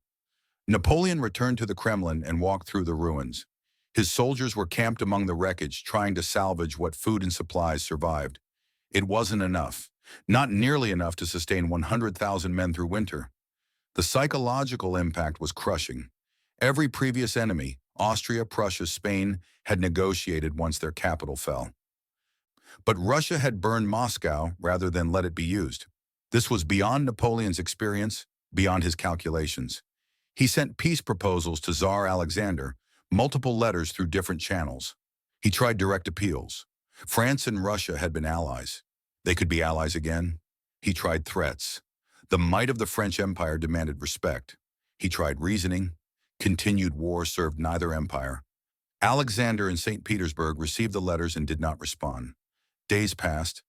Napoleon returned to the Kremlin and walked through the ruins. His soldiers were camped among the wreckage, trying to salvage what food and supplies survived. It wasn't enough, not nearly enough to sustain 100,000 men through winter. The psychological impact was crushing. Every previous enemy, Austria, Prussia, Spain, had negotiated once their capital fell. But Russia had burned Moscow rather than let it be used. This was beyond Napoleon's experience, beyond his calculations. He sent peace proposals to Tsar Alexander, multiple letters through different channels. He tried direct appeals. France and Russia had been allies. They could be allies again. He tried threats. The might of the French Empire demanded respect. He tried reasoning. Continued war served neither empire. Alexander in St. Petersburg received the letters and did not respond. Days passed,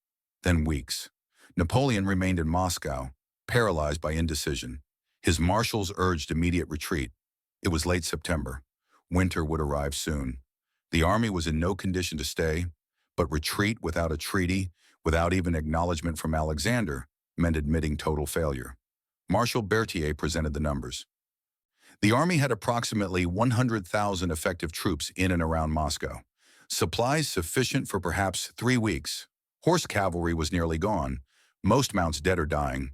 then weeks. Napoleon remained in Moscow, paralyzed by indecision. His marshals urged immediate retreat. It was late September. Winter would arrive soon. The army was in no condition to stay, but retreat without a treaty, without even acknowledgement from Alexander, meant admitting total failure. Marshal Berthier presented the numbers. The army had approximately 100,000 effective troops in and around Moscow. Supplies sufficient for perhaps 3 weeks. Horse cavalry was nearly gone, most mounts dead or dying.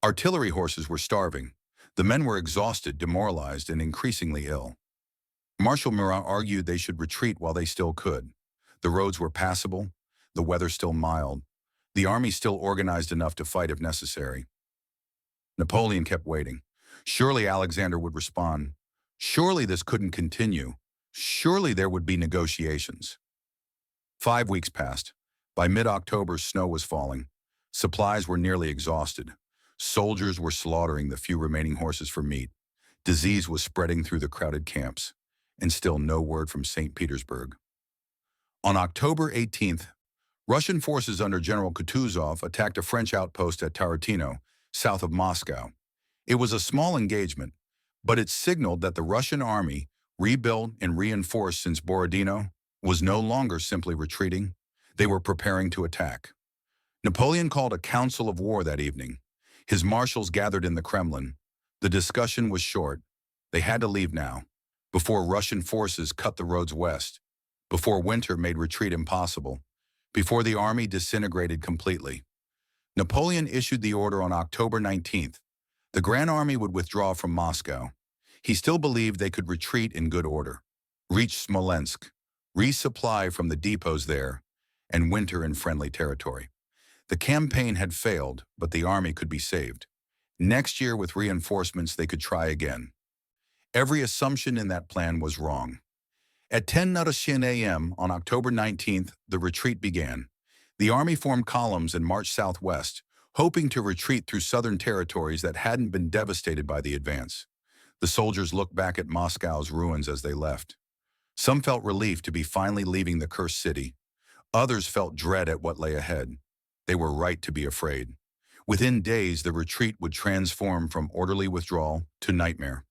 Artillery horses were starving. The men were exhausted, demoralized, and increasingly ill. Marshal Murat argued they should retreat while they still could. The roads were passable, the weather still mild, the army still organized enough to fight if necessary. Napoleon kept waiting. Surely Alexander would respond. Surely this couldn't continue. Surely there would be negotiations. 5 weeks passed. By mid-October, snow was falling. Supplies were nearly exhausted. Soldiers were slaughtering the few remaining horses for meat. Disease was spreading through the crowded camps, and still no word from St. Petersburg. On October 18th, Russian forces under General Kutuzov attacked a French outpost at Tarantino, south of Moscow. It was a small engagement, but it signaled that the Russian army, rebuilt and reinforced since Borodino, was no longer simply retreating. They were preparing to attack. Napoleon called a council of war that evening. His marshals gathered in the Kremlin. The discussion was short. They had to leave now, before Russian forces cut the roads west, before winter made retreat impossible, before the army disintegrated completely. Napoleon issued the order on October 19th. The Grand Army would withdraw from Moscow. He still believed they could retreat in good order, reach Smolensk, resupply from the depots there, and winter in friendly territory. The campaign had failed, but the army could be saved. Next year, with reinforcements, they could try again. Every assumption in that plan was wrong. At 10:00 a.m. on October 19th, the retreat began. The army formed columns and marched southwest, hoping to retreat through southern territories that hadn't been devastated by the advance. The soldiers looked back at Moscow's ruins as they left. Some felt relief to be finally leaving the cursed city. Others felt dread at what lay ahead. They were right to be afraid. Within days, the retreat would transform from orderly withdrawal to nightmare.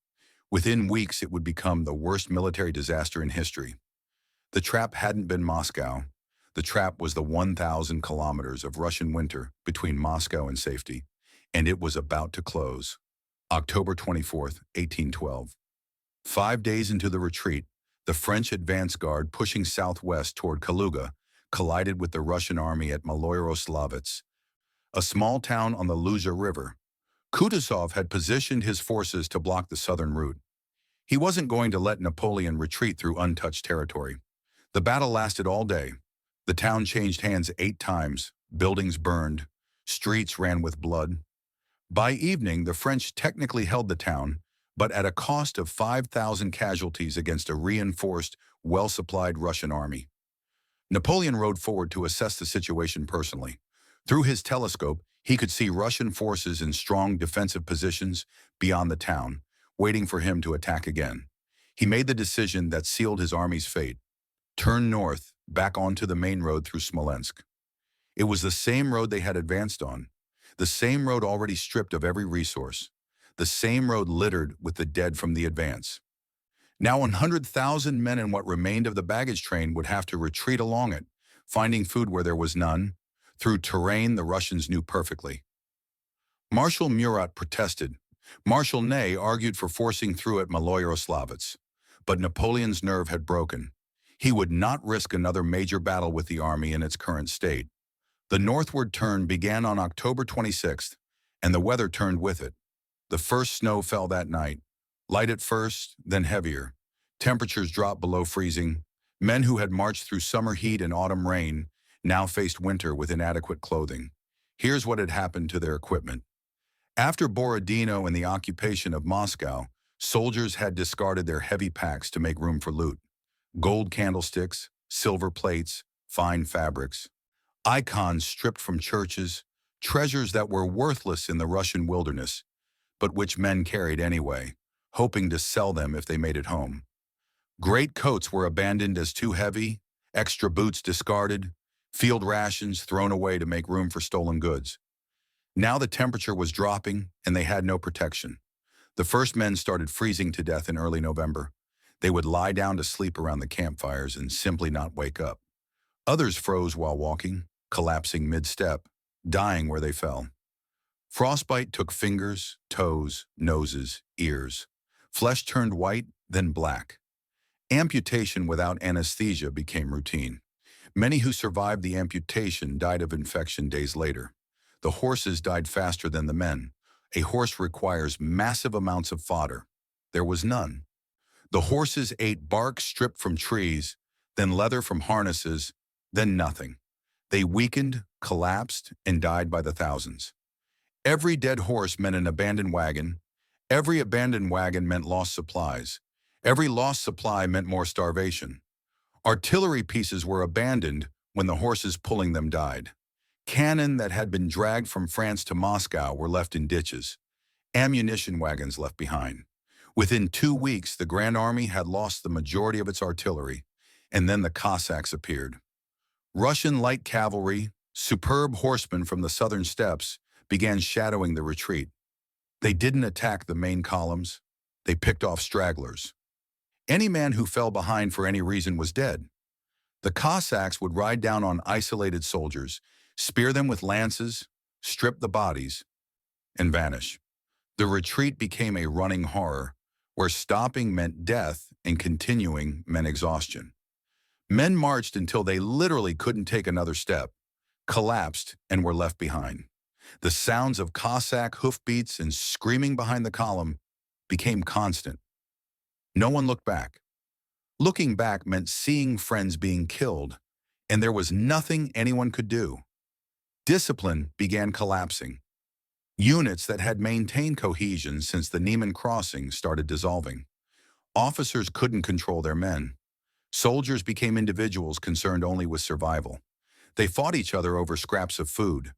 Within weeks, it would become the worst military disaster in history. The trap hadn't been Moscow. The trap was the 1,000 kilometers of Russian winter between Moscow and safety, and it was about to close. October 24th, 1812. 5 days into the retreat, the French advance guard pushing southwest toward Kaluga collided with the Russian army at Maloyoroslavets, a small town on the Luza River. Kutuzov had positioned his forces to block the southern route. He wasn't going to let Napoleon retreat through untouched territory. The battle lasted all day. The town changed hands 8 times, buildings burned, streets ran with blood. By evening, the French technically held the town, but at a cost of 5,000 casualties against a reinforced, well-supplied Russian army. Napoleon rode forward to assess the situation personally. Through his telescope, he could see Russian forces in strong defensive positions beyond the town, waiting for him to attack again. He made the decision that sealed his army's fate. Turn north, back onto the main road through Smolensk. It was the same road they had advanced on, the same road already stripped of every resource, the same road littered with the dead from the advance. Now 100,000 men and what remained of the baggage train would have to retreat along it, finding food where there was none, through terrain the Russians knew perfectly. Marshal Murat protested. Marshal Ney argued for forcing through at Maloyoroslavets, but Napoleon's nerve had broken. He would not risk another major battle with the army in its current state. The northward turn began on October 26th, and the weather turned with it. The first snow fell that night, light at first, then heavier. Temperatures dropped below freezing. Men who had marched through summer heat and autumn rain now faced winter with inadequate clothing. Here's what had happened to their equipment. After Borodino and the occupation of Moscow, soldiers had discarded their heavy packs to make room for loot. Gold candlesticks, silver plates, fine fabrics. Icons stripped from churches, treasures that were worthless in the Russian wilderness, but which men carried anyway, hoping to sell them if they made it home. Great coats were abandoned as too heavy, extra boots discarded, field rations thrown away to make room for stolen goods. Now the temperature was dropping and they had no protection. The first men started freezing to death in early November. They would lie down to sleep around the campfires and simply not wake up. Others froze while walking, collapsing mid-step, dying where they fell. Frostbite took fingers, toes, noses, ears. Flesh turned white, then black. Amputation without anesthesia became routine. Many who survived the amputation died of infection days later. The horses died faster than the men. A horse requires massive amounts of fodder. There was none. The horses ate bark stripped from trees, then leather from harnesses, then nothing. They weakened, collapsed, and died by the thousands. Every dead horse meant an abandoned wagon. Every abandoned wagon meant lost supplies. Every lost supply meant more starvation. Artillery pieces were abandoned when the horses pulling them died. Cannon that had been dragged from France to Moscow were left in ditches. Ammunition wagons left behind. Within 2 weeks, the Grand Army had lost the majority of its artillery, and then the Cossacks appeared. Russian light cavalry, superb horsemen from the southern steppes, began shadowing the retreat. They didn't attack the main columns. They picked off stragglers. Any man who fell behind for any reason was dead. The Cossacks would ride down on isolated soldiers, spear them with lances, strip the bodies, and vanish. The retreat became a running horror, where stopping meant death and continuing meant exhaustion. Men marched until they literally couldn't take another step, collapsed, and were left behind. The sounds of Cossack hoofbeats and screaming behind the column became constant. No one looked back. Looking back meant seeing friends being killed, and there was nothing anyone could do. Discipline began collapsing. Units that had maintained cohesion since the Niemen Crossing started dissolving. Officers couldn't control their men. Soldiers became individuals concerned only with survival. They fought each other over scraps of food.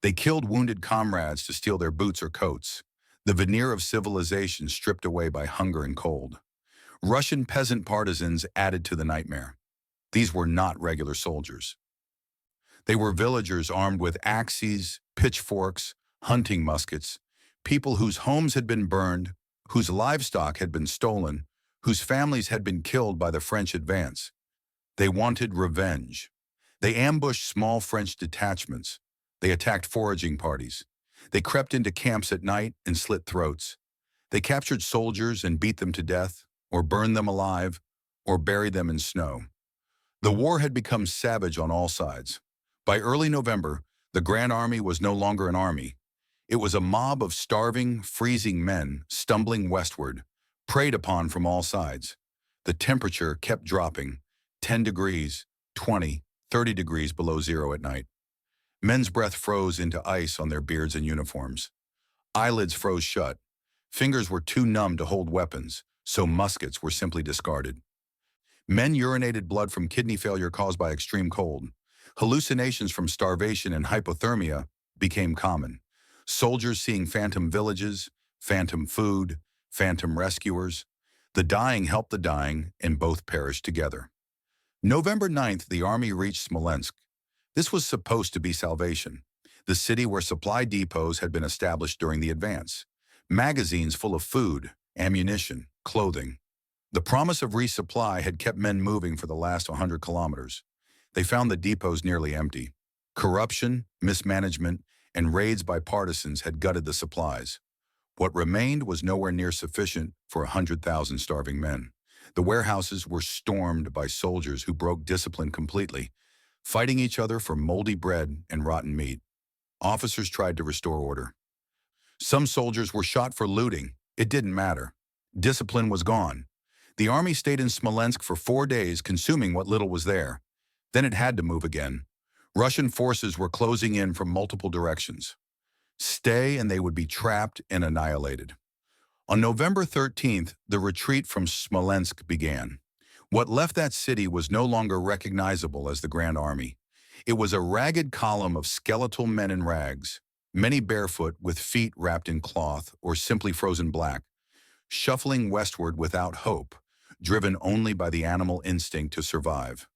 They killed wounded comrades to steal their boots or coats. The veneer of civilization stripped away by hunger and cold. Russian peasant partisans added to the nightmare. These were not regular soldiers. They were villagers armed with axes, pitchforks, hunting muskets, people whose homes had been burned, whose livestock had been stolen, whose families had been killed by the French advance. They wanted revenge. They ambushed small French detachments. They attacked foraging parties. They crept into camps at night and slit throats. They captured soldiers and beat them to death, or burned them alive, or buried them in snow. The war had become savage on all sides. By early November, the Grand Army was no longer an army. It was a mob of starving, freezing men stumbling westward, preyed upon from all sides. The temperature kept dropping, 10 degrees, 20, 30 degrees below zero at night. Men's breath froze into ice on their beards and uniforms. Eyelids froze shut. Fingers were too numb to hold weapons, so muskets were simply discarded. Men urinated blood from kidney failure caused by extreme cold. Hallucinations from starvation and hypothermia became common. Soldiers seeing phantom villages, phantom food, phantom rescuers. The dying helped the dying, and both perished together. November 9th, the army reached Smolensk. This was supposed to be salvation, the city where supply depots had been established during the advance. Magazines full of food, ammunition, clothing. The promise of resupply had kept men moving for the last 100 kilometers. They found the depots nearly empty. Corruption, mismanagement, and raids by partisans had gutted the supplies. What remained was nowhere near sufficient for 100,000 starving men. The warehouses were stormed by soldiers who broke discipline completely, fighting each other for moldy bread and rotten meat. Officers tried to restore order. Some soldiers were shot for looting. It didn't matter. Discipline was gone. The army stayed in Smolensk for 4 days, consuming what little was there. Then it had to move again. Russian forces were closing in from multiple directions. Stay and they would be trapped and annihilated. On November 13th, the retreat from Smolensk began. What left that city was no longer recognizable as the Grand Army. It was a ragged column of skeletal men in rags, many barefoot with feet wrapped in cloth or simply frozen black. shuffling westward without hope, driven only by the animal instinct to survive.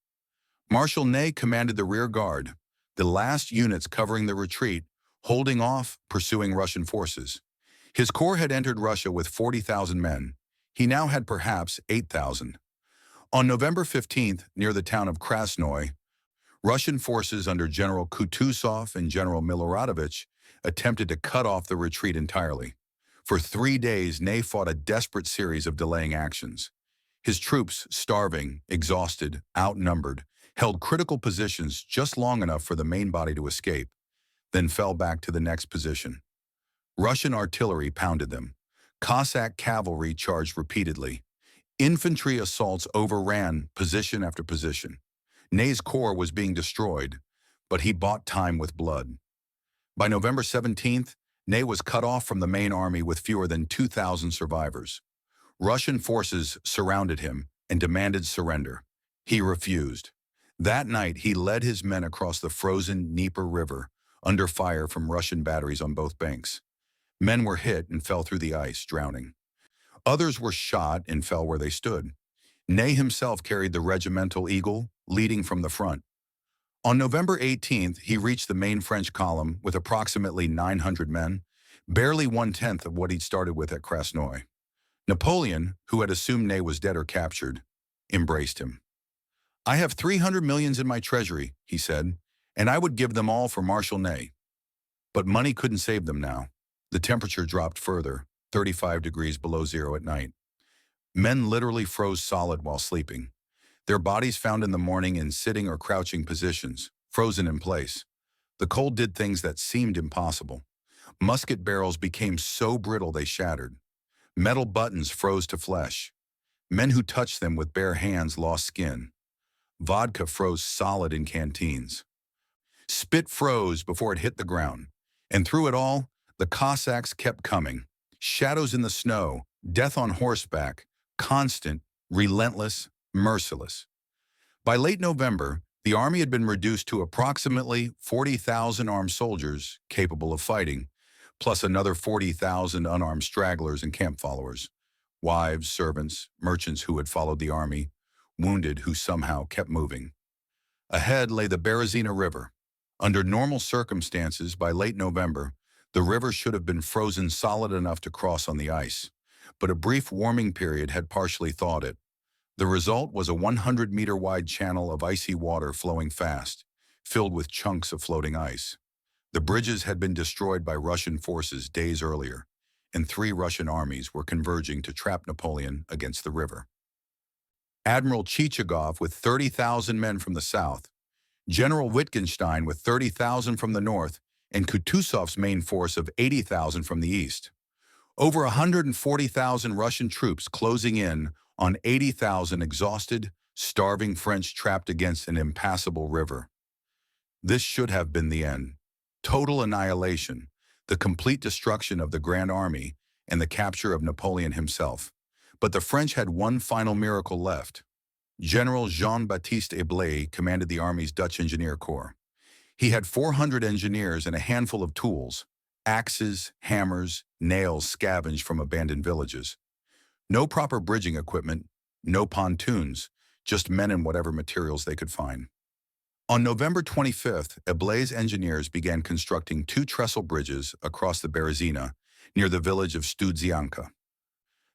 Marshal Ney commanded the rear guard, the last units covering the retreat, holding off pursuing Russian forces. His corps had entered Russia with 40,000 men. He now had perhaps 8,000. On November 15th, near the town of Krasnoy, Russian forces under General Kutuzov and General Miloradovich attempted to cut off the retreat entirely. For 3 days, Ney fought a desperate series of delaying actions. His troops, starving, exhausted, outnumbered, held critical positions just long enough for the main body to escape, then fell back to the next position. Russian artillery pounded them. Cossack cavalry charged repeatedly. Infantry assaults overran position after position. Ney's corps was being destroyed, but he bought time with blood. By November 17th, Ney was cut off from the main army with fewer than 2,000 survivors. Russian forces surrounded him and demanded surrender. He refused. That night, he led his men across the frozen Dnieper River, under fire from Russian batteries on both banks. Men were hit and fell through the ice, drowning. Others were shot and fell where they stood. Ney himself carried the regimental eagle, leading from the front. On November 18th, he reached the main French column with approximately 900 men, barely 1/10 of what he'd started with at Krasnoy. Napoleon, who had assumed Ney was dead or captured, embraced him. "I have 300 millions in my treasury," he said, "and I would give them all for Marshal Ney." But money couldn't save them now. The temperature dropped further, 35 degrees below zero at night. Men literally froze solid while sleeping. Their bodies found in the morning in sitting or crouching positions, frozen in place. The cold did things that seemed impossible. Musket barrels became so brittle they shattered. Metal buttons froze to flesh. Men who touched them with bare hands lost skin. Vodka froze solid in canteens. Spit froze before it hit the ground. And through it all, the Cossacks kept coming. Shadows in the snow, death on horseback, constant, relentless, merciless. By late November, the army had been reduced to approximately 40,000 armed soldiers capable of fighting, plus another 40,000 unarmed stragglers and camp followers, wives, servants, merchants who had followed the army, wounded who somehow kept moving. Ahead lay the Berezina River. Under normal circumstances, by late November, the river should have been frozen solid enough to cross on the ice, but a brief warming period had partially thawed it. The result was a 100-meter-wide channel of icy water flowing fast, filled with chunks of floating ice. The bridges had been destroyed by Russian forces days earlier, and 3 Russian armies were converging to trap Napoleon against the river. Admiral Chichagov with 30,000 men from the south, General Wittgenstein with 30,000 from the north, and Kutuzov's main force of 80,000 from the east. Over 140,000 Russian troops closing in on 80,000 exhausted, starving French trapped against an impassable river. This should have been the end. Total annihilation, the complete destruction of the Grande Armée, and the capture of Napoleon himself. But the French had one final miracle left. General Jean-Baptiste Eblé commanded the army's Dutch engineer corps. He had 400 engineers and a handful of tools, axes, hammers, nails scavenged from abandoned villages. No proper bridging equipment, no pontoons, just men and whatever materials they could find. On November 25th, Eblé's engineers began constructing 2 trestle bridges across the Berezina, near the village of Studzianka.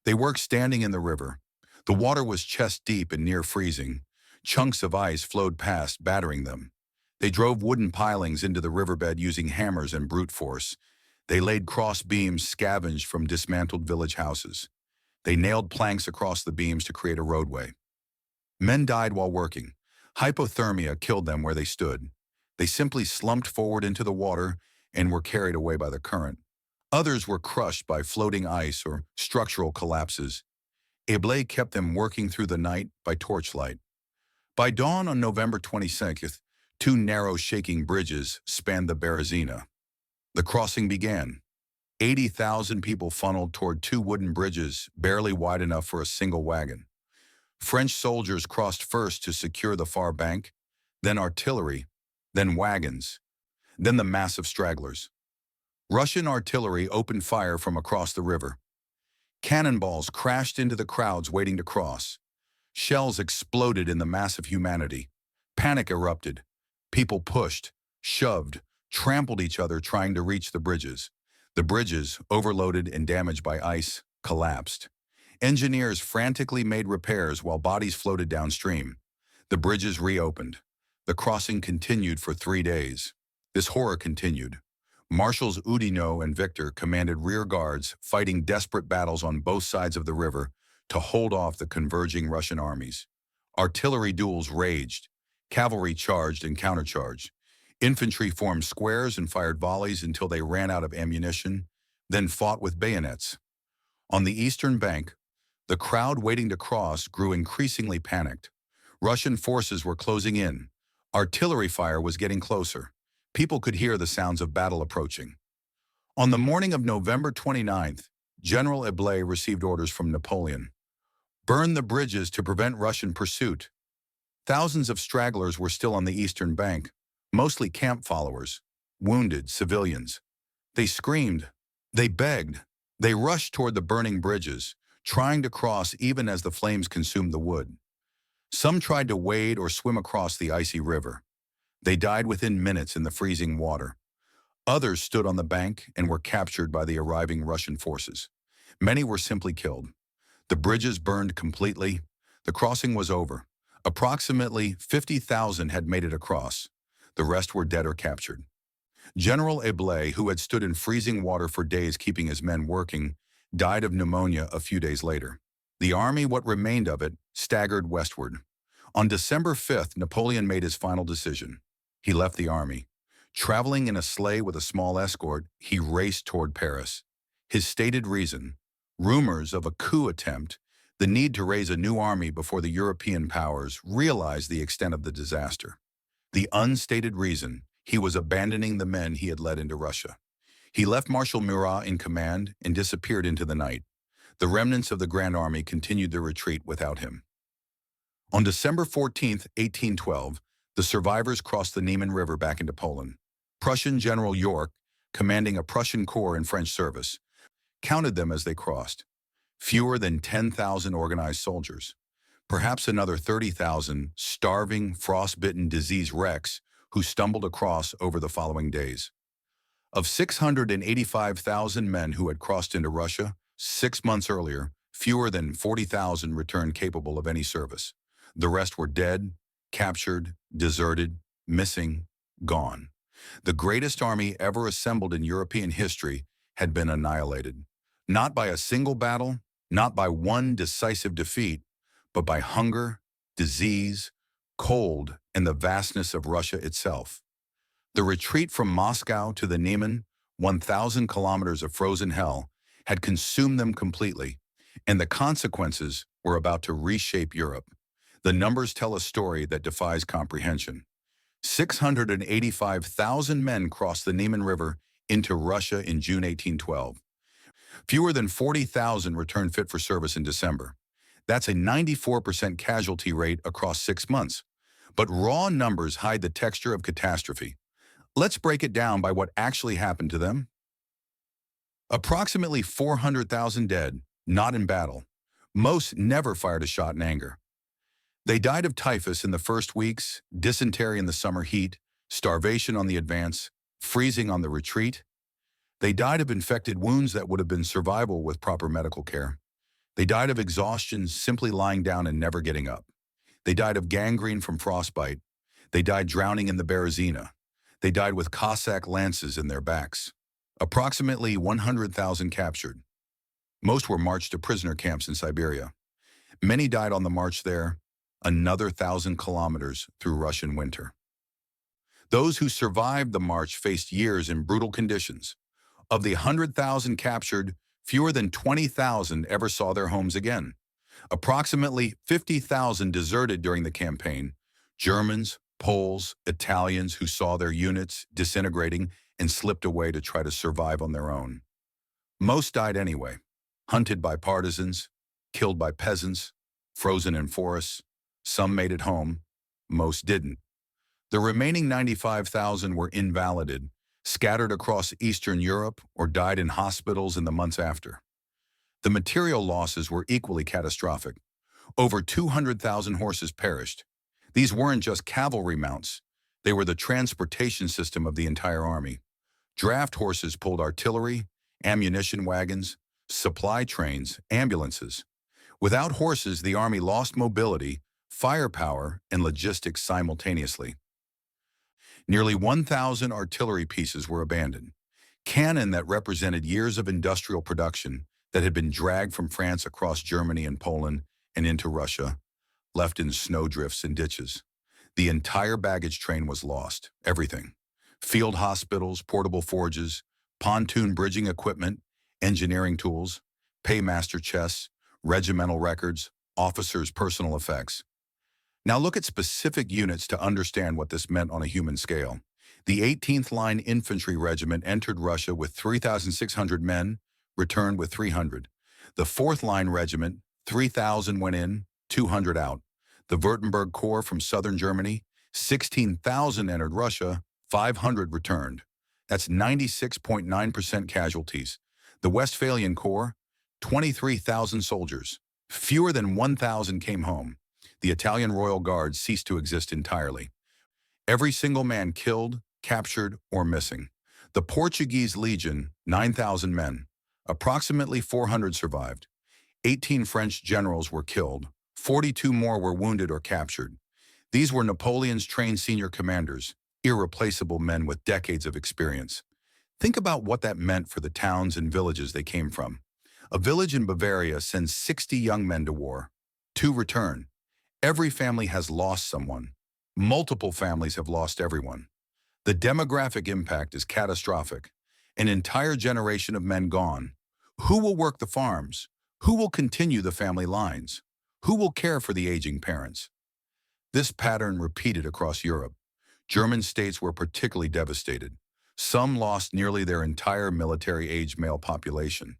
They worked standing in the river. The water was chest-deep and near freezing. Chunks of ice flowed past, battering them. They drove wooden pilings into the riverbed using hammers and brute force. They laid cross beams scavenged from dismantled village houses. They nailed planks across the beams to create a roadway. Men died while working. Hypothermia killed them where they stood. They simply slumped forward into the water and were carried away by the current. Others were crushed by floating ice or structural collapses. Eblé kept them working through the night by torchlight. By dawn on November 22nd, 2 narrow, shaking bridges spanned the Berezina. The crossing began. 80,000 people funneled toward 2 wooden bridges, barely wide enough for a single wagon. French soldiers crossed first to secure the far bank, then artillery, then wagons, then the mass of stragglers. Russian artillery opened fire from across the river. Cannonballs crashed into the crowds waiting to cross. Shells exploded in the mass of humanity. Panic erupted. People pushed, shoved, trampled each other trying to reach the bridges. The bridges, overloaded and damaged by ice, collapsed. Engineers frantically made repairs while bodies floated downstream. The bridges reopened. The crossing continued for 3 days. This horror continued. Marshals Oudinot and Victor commanded rear guards, fighting desperate battles on both sides of the river to hold off the converging Russian armies. Artillery duels raged. Cavalry charged and countercharged. Infantry formed squares and fired volleys until they ran out of ammunition, then fought with bayonets. On the eastern bank, the crowd waiting to cross grew increasingly panicked. Russian forces were closing in. Artillery fire was getting closer. People could hear the sounds of battle approaching. On the morning of November 29th, General Eblé received orders from Napoleon. Burn the bridges to prevent Russian pursuit. Thousands of stragglers were still on the eastern bank, mostly camp followers, wounded civilians. They screamed. They begged. They rushed toward the burning bridges, trying to cross even as the flames consumed the wood. Some tried to wade or swim across the icy river. They died within minutes in the freezing water. Others stood on the bank and were captured by the arriving Russian forces. Many were simply killed. The bridges burned completely. The crossing was over. Approximately 50,000 had made it across. The rest were dead or captured. General Eblé, who had stood in freezing water for days keeping his men working, died of pneumonia a few days later. The army, what remained of it, staggered westward. On December 5th, Napoleon made his final decision. He left the army. Traveling in a sleigh with a small escort, he raced toward Paris. His stated reason: rumors of a coup attempt, the need to raise a new army before the European powers realized the extent of the disaster. The unstated reason: he was abandoning the men he had led into Russia. He left Marshal Murat in command and disappeared into the night. The remnants of the Grande Armée continued their retreat without him. On December 14, 1812, the survivors crossed the Niemen River back into Poland. Prussian General York, commanding a Prussian corps in French service, counted them as they crossed. Fewer than 10,000 organized soldiers. Perhaps another 30,000 starving, frostbitten disease wrecks who stumbled across over the following days. Of 685,000 men who had crossed into Russia 6 months earlier, fewer than 40,000 returned capable of any service. The rest were dead, captured, deserted, missing, gone. The greatest army ever assembled in European history had been annihilated. Not by a single battle, not by one decisive defeat, but by hunger, disease, cold, and the vastness of Russia itself. The retreat from Moscow to the Niemen, 1,000 kilometers of frozen hell, had consumed them completely, and the consequences were about to reshape Europe. The numbers tell a story that defies comprehension. 685,000 men crossed the Niemen River into Russia in June 1812. Fewer than 40,000 returned fit for service in December. That's a 94% casualty rate across 6 months. But raw numbers hide the texture of catastrophe. Let's break it down by what actually happened to them. Approximately 400,000 dead, not in battle. Most never fired a shot in anger. They died of typhus in the first weeks, dysentery in the summer heat, starvation on the advance, freezing on the retreat. They died of infected wounds that would have been survivable with proper medical care. They died of exhaustion, simply lying down and never getting up. They died of gangrene from frostbite. They died drowning in the Berezina. They died with Cossack lances in their backs. Approximately 100,000 captured. Most were marched to prisoner camps in Siberia. Many died on the march there, another 1,000 kilometers through Russian winter. Those who survived the march faced years in brutal conditions. Of the 100,000 captured, fewer than 20,000 ever saw their homes again. Approximately 50,000 deserted during the campaign. Germans, Poles, Italians who saw their units disintegrating and slipped away to try to survive on their own. Most died anyway, hunted by partisans, killed by peasants, frozen in forests. Some made it home, most didn't. The remaining 95,000 were invalided, scattered across Eastern Europe, or died in hospitals in the months after. The material losses were equally catastrophic. Over 200,000 horses perished. These weren't just cavalry mounts. They were the transportation system of the entire army. Draft horses pulled artillery, ammunition wagons, supply trains, ambulances. Without horses, the army lost mobility, firepower, and logistics simultaneously. Nearly 1,000 artillery pieces were abandoned. Cannon that represented years of industrial production that had been dragged from France across Germany and Poland and into Russia, left in snowdrifts and ditches. The entire baggage train was lost, everything. Field hospitals, portable forges, pontoon bridging equipment, engineering tools, paymaster chests, regimental records, officers' personal effects. Now look at specific units to understand what this meant on a human scale. The 18th Line Infantry Regiment entered Russia with 3,600 men, returned with 300. The 4th Line Regiment, 3,000 went in, 200 out. The Württemberg Corps from southern Germany, 16,000 entered Russia, 500 returned. That's 96.9% casualties. The Westphalian Corps, 23,000 soldiers. Fewer than 1,000 came home. The Italian Royal Guard ceased to exist entirely. Every single man killed, captured, or missing. The Portuguese Legion, 9,000 men. Approximately 400 survived. 18 French generals were killed. 42 more were wounded or captured. These were Napoleon's trained senior commanders, irreplaceable men with decades of experience. Think about what that meant for the towns and villages they came from. A village in Bavaria sends 60 young men to war. 2 return. Every family has lost someone. Multiple families have lost everyone. The demographic impact is catastrophic. An entire generation of men gone. Who will work the farms? Who will continue the family lines? Who will care for the aging parents? This pattern repeated across Europe. German states were particularly devastated. Some lost nearly their entire military-age male population.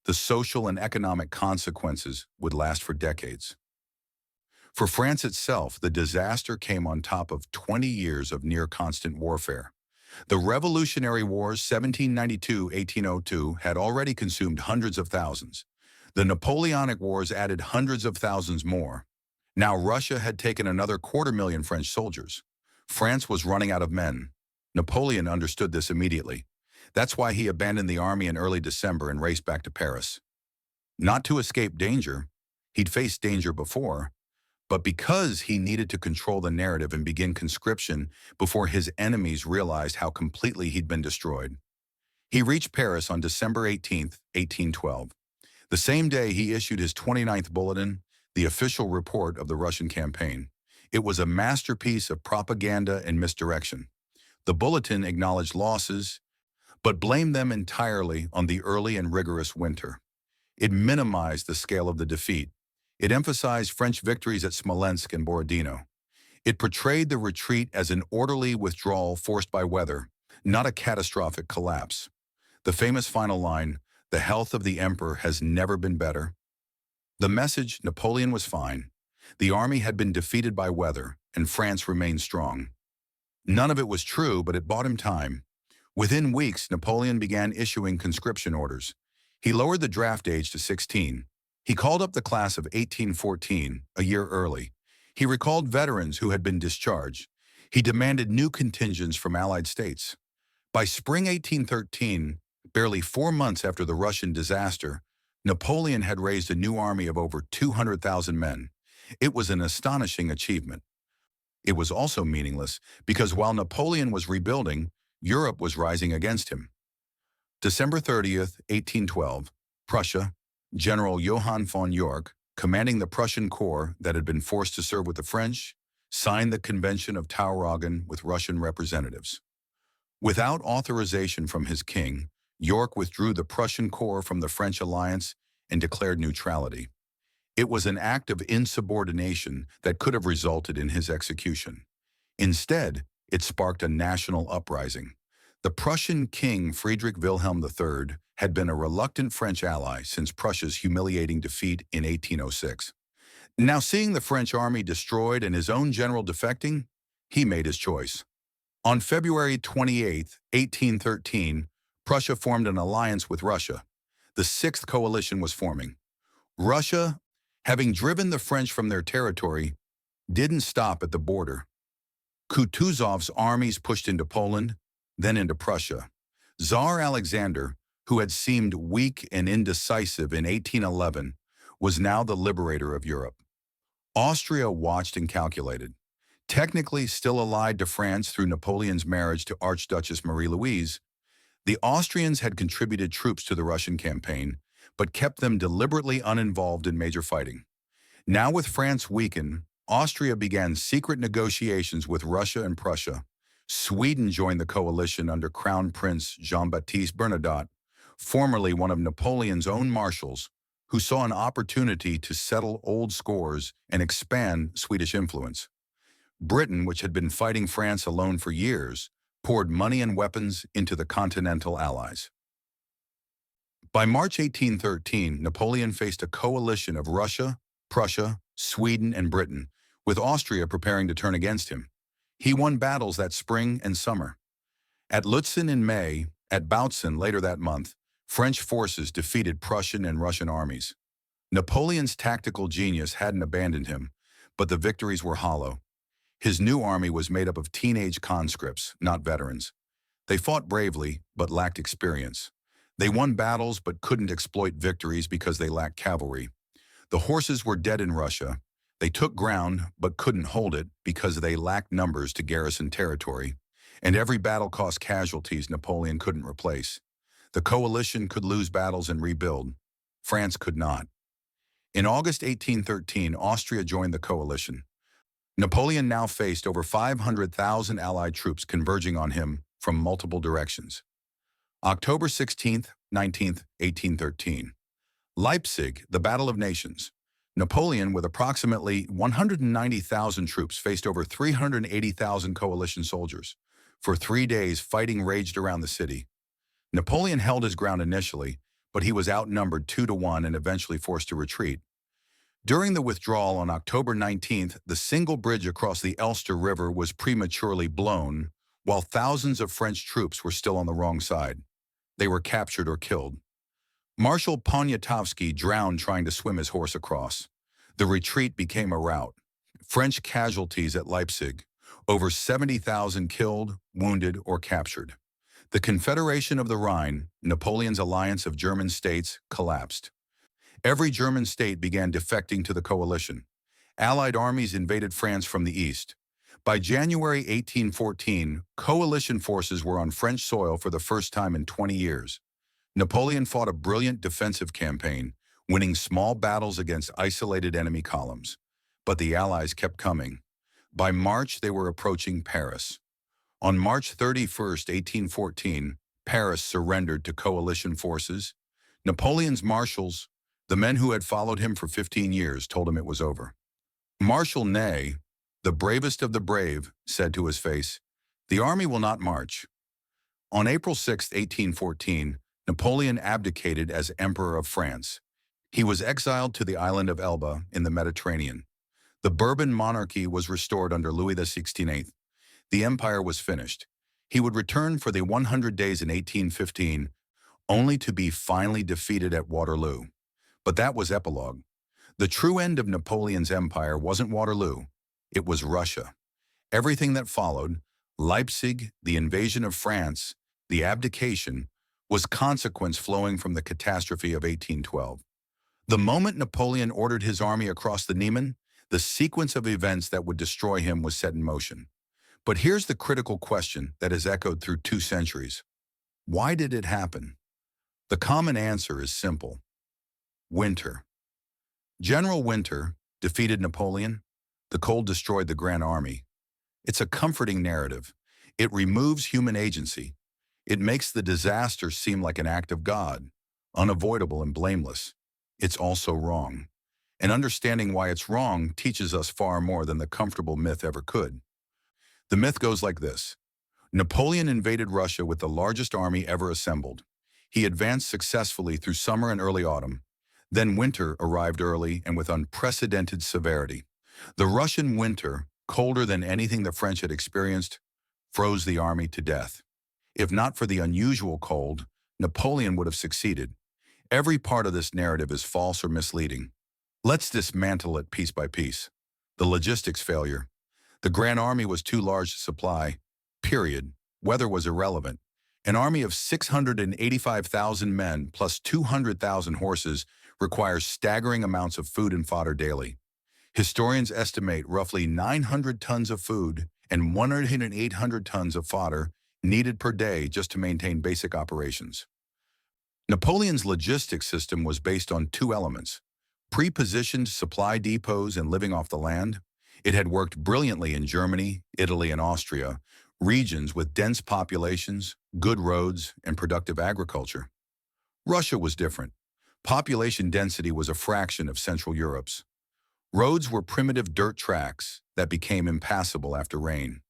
The social and economic consequences would last for decades. For France itself, the disaster came on top of 20 years of near-constant warfare. The Revolutionary Wars 1792-1802 had already consumed hundreds of thousands. The Napoleonic Wars added hundreds of thousands more. Now Russia had taken another 250,000 French soldiers. France was running out of men. Napoleon understood this immediately. That's why he abandoned the army in early December and raced back to Paris. Not to escape danger. He'd faced danger before. But because he needed to control the narrative and begin conscription before his enemies realized how completely he'd been destroyed. He reached Paris on December 18, 1812. The same day he issued his 29th bulletin, the official report of the Russian campaign. It was a masterpiece of propaganda and misdirection. The bulletin acknowledged losses, but blamed them entirely on the early and rigorous winter. It minimized the scale of the defeat. It emphasized French victories at Smolensk and Borodino. It portrayed the retreat as an orderly withdrawal forced by weather, not a catastrophic collapse. The famous final line, "The health of the emperor has never been better." The message, Napoleon was fine. The army had been defeated by weather, and France remained strong. None of it was true, but it bought him time. Within weeks, Napoleon began issuing conscription orders. He lowered the draft age to 16. He called up the class of 1814, a year early. He recalled veterans who had been discharged. He demanded new contingents from allied states. By spring 1813, barely 4 months after the Russian disaster, Napoleon had raised a new army of over 200,000 men. It was an astonishing achievement. It was also meaningless because while Napoleon was rebuilding, Europe was rising against him. December 30th, 1812, Prussia, General Johann von York, commanding the Prussian Corps that had been forced to serve with the French, signed the Convention of Tauroggen with Russian representatives. Without authorization from his king, York withdrew the Prussian Corps from the French alliance and declared neutrality. It was an act of insubordination that could have resulted in his execution. Instead, it sparked a national uprising. The Prussian king Friedrich Wilhelm III had been a reluctant French ally since Prussia's humiliating defeat in 1806. Now seeing the French army destroyed and his own general defecting, he made his choice. On February 28, 1813, Prussia formed an alliance with Russia. the Sixth Coalition was forming. Russia, having driven the French from their territory, didn't stop at the border. Kutuzov's armies pushed into Poland, then into Prussia. Tsar Alexander, who had seemed weak and indecisive in 1811, was now the liberator of Europe. Austria watched and calculated. Technically still allied to France through Napoleon's marriage to Archduchess Marie-Louise, the Austrians had contributed troops to the Russian campaign, but kept them deliberately uninvolved in major fighting. Now with France weakened, Austria began secret negotiations with Russia and Prussia. Sweden joined the coalition under Crown Prince Jean-Baptiste Bernadotte, formerly one of Napoleon's own marshals, who saw an opportunity to settle old scores and expand Swedish influence. Britain, which had been fighting France alone for years, poured money and weapons into the Continental Allies. By March 1813, Napoleon faced a coalition of Russia, Prussia, Sweden, and Britain, with Austria preparing to turn against him. He won battles that spring and summer. At Lutzen in May, at Bautzen later that month, French forces defeated Prussian and Russian armies. Napoleon's tactical genius hadn't abandoned him, but the victories were hollow. His new army was made up of teenage conscripts, not veterans. They fought bravely, but lacked experience. They won battles but couldn't exploit victories because they lacked cavalry. The horses were dead in Russia. They took ground but couldn't hold it because they lacked numbers to garrison territory. And every battle cost casualties Napoleon couldn't replace. The coalition could lose battles and rebuild. France could not. In August 1813, Austria joined the coalition. Napoleon now faced over 500,000 Allied troops converging on him from multiple directions. October 16th, 19th, 1813. Leipzig, the Battle of Nations. Napoleon, with approximately 190,000 troops, faced over 380,000 coalition soldiers. For 3 days, fighting raged around the city. Napoleon held his ground initially, but he was outnumbered 2-1 and eventually forced to retreat. During the withdrawal on October 19th, the single bridge across the Elster River was prematurely blown, while thousands of French troops were still on the wrong side. They were captured or killed. Marshal Poniatowski drowned trying to swim his horse across. The retreat became a rout. French casualties at Leipzig, over 70,000 killed, wounded, or captured. The Confederation of the Rhine, Napoleon's alliance of German states, collapsed. Every German state began defecting to the coalition. Allied armies invaded France from the east. By January 1814, coalition forces were on French soil for the first time in 20 years. Napoleon fought a brilliant defensive campaign, winning small battles against isolated enemy columns. But the Allies kept coming. By March, they were approaching Paris. On March 31st, 1814, Paris surrendered to coalition forces. Napoleon's marshals, the men who had followed him for 15 years, told him it was over. Marshal Ney, the bravest of the brave, said to his face, "The army will not march." On April 6, 1814, Napoleon abdicated as Emperor of France. He was exiled to the island of Elba in the Mediterranean. The Bourbon monarchy was restored under Louis XVI. The empire was finished. He would return for the 100 days in 1815, only to be finally defeated at Waterloo. But that was epilogue. The true end of Napoleon's empire wasn't Waterloo. It was Russia. Everything that followed, Leipzig, the invasion of France, the abdication, was consequence flowing from the catastrophe of 1812. The moment Napoleon ordered his army across the Niemen, the sequence of events that would destroy him was set in motion. But here's the critical question that has echoed through 2 centuries. Why did it happen? The common answer is simple. Winter. General Winter defeated Napoleon. The cold destroyed the Grand Army. It's a comforting narrative. It removes human agency. It makes the disaster seem like an act of God, unavoidable and blameless. It's also wrong. And understanding why it's wrong teaches us far more than the comfortable myth ever could. The myth goes like this. Napoleon invaded Russia with the largest army ever assembled. He advanced successfully through summer and early autumn. Then winter arrived early and with unprecedented severity. The Russian winter, colder than anything the French had experienced, froze the army to death. If not for the unusual cold, Napoleon would have succeeded. Every part of this narrative is false or misleading. Let's dismantle it piece by piece. The logistics failure. The Grand Army was too large to supply. Period. Weather was irrelevant. An army of 685,000 men plus 200,000 horses requires staggering amounts of food and fodder daily. Historians estimate roughly 900 tons of food and 100 and 800 tons of fodder needed per day just to maintain basic operations. Napoleon's logistics system was based on two elements: pre-positioned supply depots and living off the land. It had worked brilliantly in Germany, Italy, and Austria, regions with dense populations, good roads, and productive agriculture. Russia was different. Population density was a fraction of Central Europe's. Roads were primitive dirt tracks that became impassable after rain.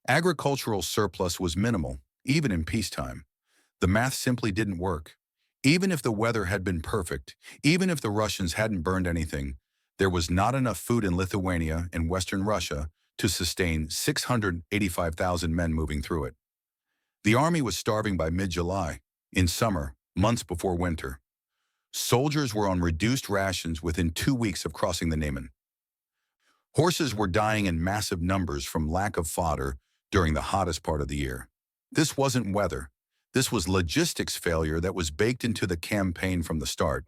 Agricultural surplus was minimal, even in peacetime. The math simply didn't work. Even if the weather had been perfect, even if the Russians hadn't burned anything, there was not enough food in Lithuania and Western Russia to sustain 685,000 men moving through it. The army was starving by mid-July, in summer, months before winter. Soldiers were on reduced rations within 2 weeks of crossing the Niemen. Horses were dying in massive numbers from lack of fodder during the hottest part of the year. This wasn't weather. This was logistics failure that was baked into the campaign from the start.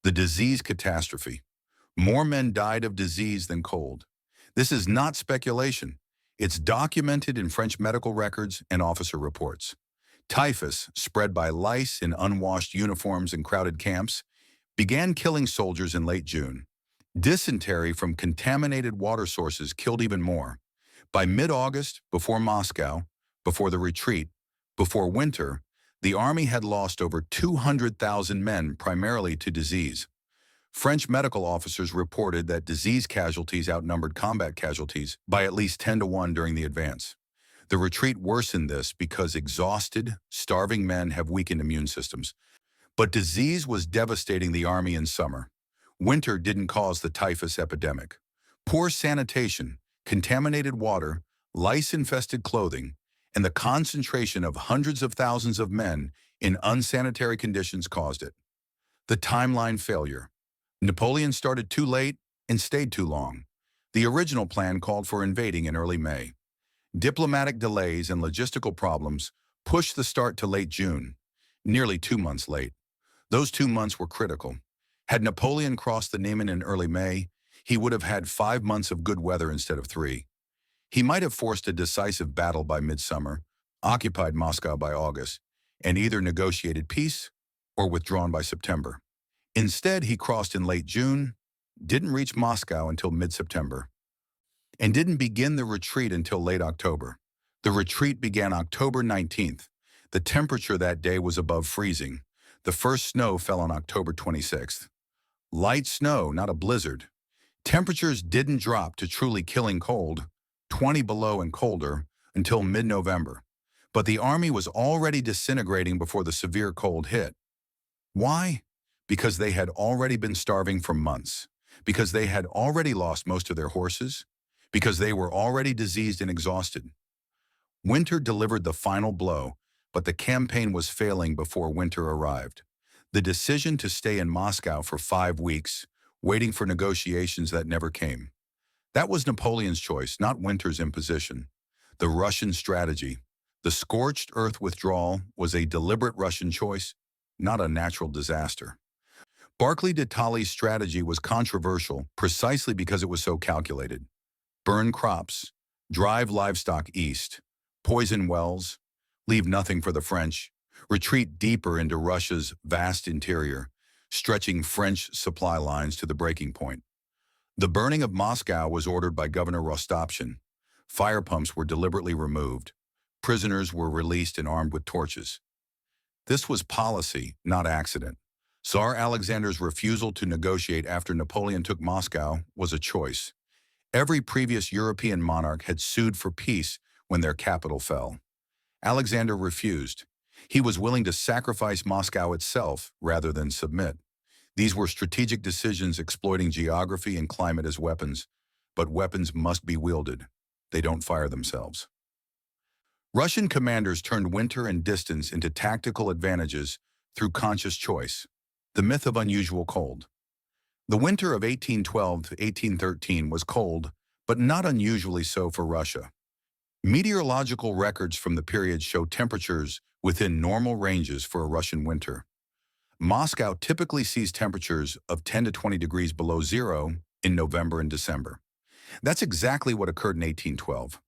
The disease catastrophe. More men died of disease than cold. This is not speculation. It's documented in French medical records and officer reports. Typhus, spread by lice in unwashed uniforms and crowded camps, began killing soldiers in late June. Dysentery from contaminated water sources killed even more. By mid-August, before Moscow, before the retreat, before winter, the army had lost over 200,000 men primarily to disease. French medical officers reported that disease casualties outnumbered combat casualties by at least 10 to 1 during the advance. The retreat worsened this because exhausted, starving men have weakened immune systems. But disease was devastating the army in summer. Winter didn't cause the typhus epidemic. Poor sanitation, contaminated water, lice-infested clothing, and the concentration of hundreds of thousands of men in unsanitary conditions caused it. The timeline failure. Napoleon started too late and stayed too long. The original plan called for invading in early May. Diplomatic delays and logistical problems pushed the start to late June, nearly 2 months late. Those 2 months were critical. Had Napoleon crossed the Niemen in early May, he would have had 5 months of good weather instead of 3. He might have forced a decisive battle by midsummer, occupied Moscow by August, and either negotiated peace or withdrawn by September. Instead, he crossed in late June, didn't reach Moscow until mid-September, and didn't begin the retreat until late October. The retreat began October 19th. The temperature that day was above freezing. The first snow fell on October 26th. Light snow, not a blizzard. Temperatures didn't drop to truly killing cold, 20 below and colder, until mid-November. But the army was already disintegrating before the severe cold hit. Why? Because they had already been starving for months. Because they had already lost most of their horses. Because they were already diseased and exhausted. Winter delivered the final blow, but the campaign was failing before winter arrived. The decision to stay in Moscow for 5 weeks, waiting for negotiations that never came. That was Napoleon's choice, not Winter's imposition. The Russian strategy. The scorched earth withdrawal was a deliberate Russian choice, not a natural disaster. Barclay de Tolly's strategy was controversial precisely because it was so calculated. Burn crops, drive livestock east, poison wells, leave nothing for the French, retreat deeper into Russia's vast interior, stretching French supply lines to the breaking point. The burning of Moscow was ordered by Governor Rostopchin. Fire pumps were deliberately removed. Prisoners were released and armed with torches. This was policy, not accident. Tsar Alexander's refusal to negotiate after Napoleon took Moscow was a choice. Every previous European monarch had sued for peace when their capital fell. Alexander refused. He was willing to sacrifice Moscow itself rather than submit. These were strategic decisions exploiting geography and climate as weapons, but weapons must be wielded. They don't fire themselves. Russian commanders turned winter and distance into tactical advantages through conscious choice. The myth of unusual cold. The winter of 1812 to 1813 was cold, but not unusually so for Russia. Meteorological records from the period show temperatures within normal ranges for a Russian winter. Moscow typically sees temperatures of 10 to 20 degrees below zero in November and December. That's exactly what occurred in 1812.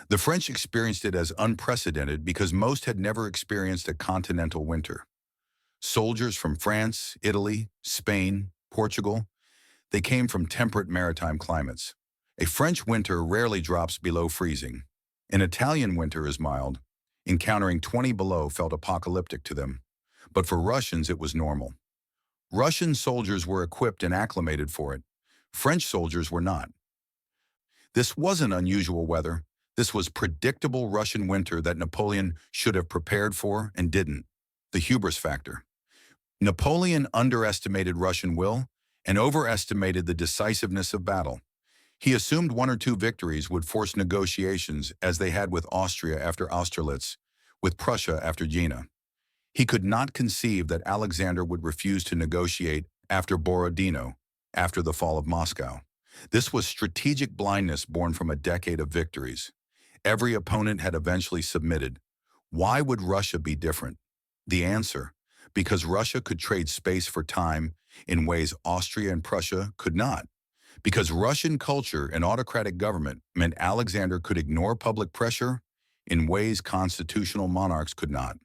The French experienced it as unprecedented because most had never experienced a continental winter. Soldiers from France, Italy, Spain, Portugal, they came from temperate maritime climates. A French winter rarely drops below freezing. An Italian winter is mild. Encountering 20 below felt apocalyptic to them. But for Russians, it was normal. Russian soldiers were equipped and acclimated for it. French soldiers were not. This wasn't unusual weather. This was predictable Russian winter that Napoleon should have prepared for and didn't. The hubris factor. Napoleon underestimated Russian will and overestimated the decisiveness of battle. He assumed one or two victories would force negotiations as they had with Austria after Austerlitz, with Prussia after Jena. He could not conceive that Alexander would refuse to negotiate after Borodino, after the fall of Moscow. This was strategic blindness born from a decade of victories. Every opponent had eventually submitted. Why would Russia be different? The answer, because Russia could trade space for time in ways Austria and Prussia could not. Because Russian culture and autocratic government meant Alexander could ignore public pressure in ways constitutional monarchs could not.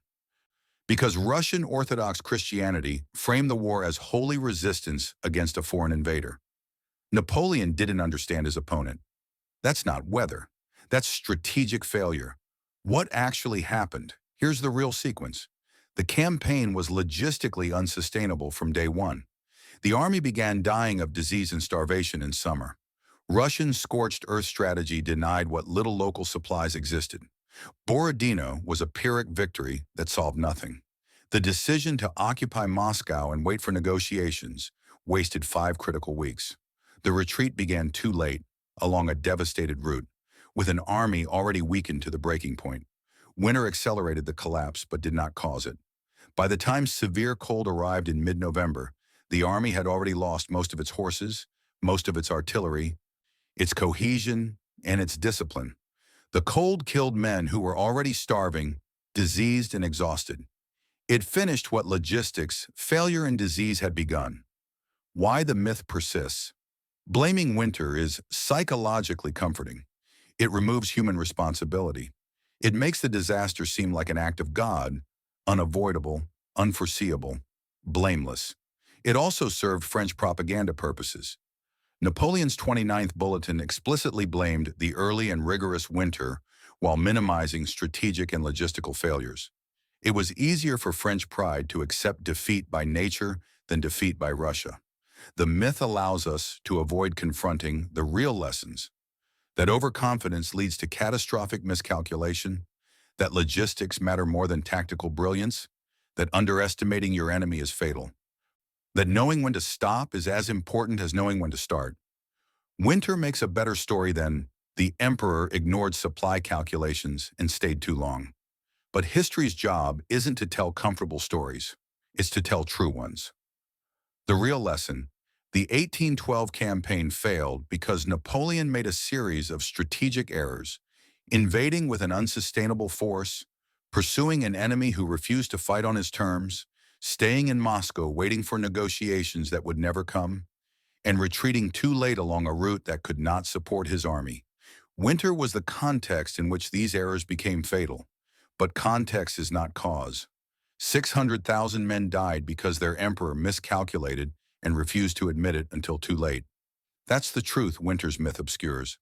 Because Russian Orthodox Christianity framed the war as holy resistance against a foreign invader. Napoleon didn't understand his opponent. That's not weather. That's strategic failure. What actually happened? Here's the real sequence. The campaign was logistically unsustainable from day one. The army began dying of disease and starvation in summer. Russian scorched-earth strategy denied what little local supplies existed. Borodino was a Pyrrhic victory that solved nothing. The decision to occupy Moscow and wait for negotiations wasted 5 critical weeks. The retreat began too late, along a devastated route, with an army already weakened to the breaking point. Winter accelerated the collapse but did not cause it. By the time severe cold arrived in mid-November, the army had already lost most of its horses, most of its artillery, its cohesion, and its discipline. The cold killed men who were already starving, diseased, and exhausted. It finished what logistics, failure, and disease had begun. Why the myth persists. Blaming winter is psychologically comforting. It removes human responsibility. It makes the disaster seem like an act of God, unavoidable, unforeseeable, blameless. It also served French propaganda purposes. Napoleon's 29th bulletin explicitly blamed the early and rigorous winter while minimizing strategic and logistical failures. It was easier for French pride to accept defeat by nature than defeat by Russia. The myth allows us to avoid confronting the real lessons, that overconfidence leads to catastrophic miscalculation, that logistics matter more than tactical brilliance, that underestimating your enemy is fatal, that knowing when to stop is as important as knowing when to start. Winter makes a better story than the emperor ignored supply calculations and stayed too long. But history's job isn't to tell comfortable stories, it's to tell true ones. The real lesson: the 1812 campaign failed because Napoleon made a series of strategic errors, invading with an unsustainable force, pursuing an enemy who refused to fight on his terms, staying in Moscow waiting for negotiations that would never come, and retreating too late along a route that could not support his army. Winter was the context in which these errors became fatal, but context is not cause. 600,000 men died because their emperor miscalculated and refused to admit it until too late. That's the truth winter's myth obscures.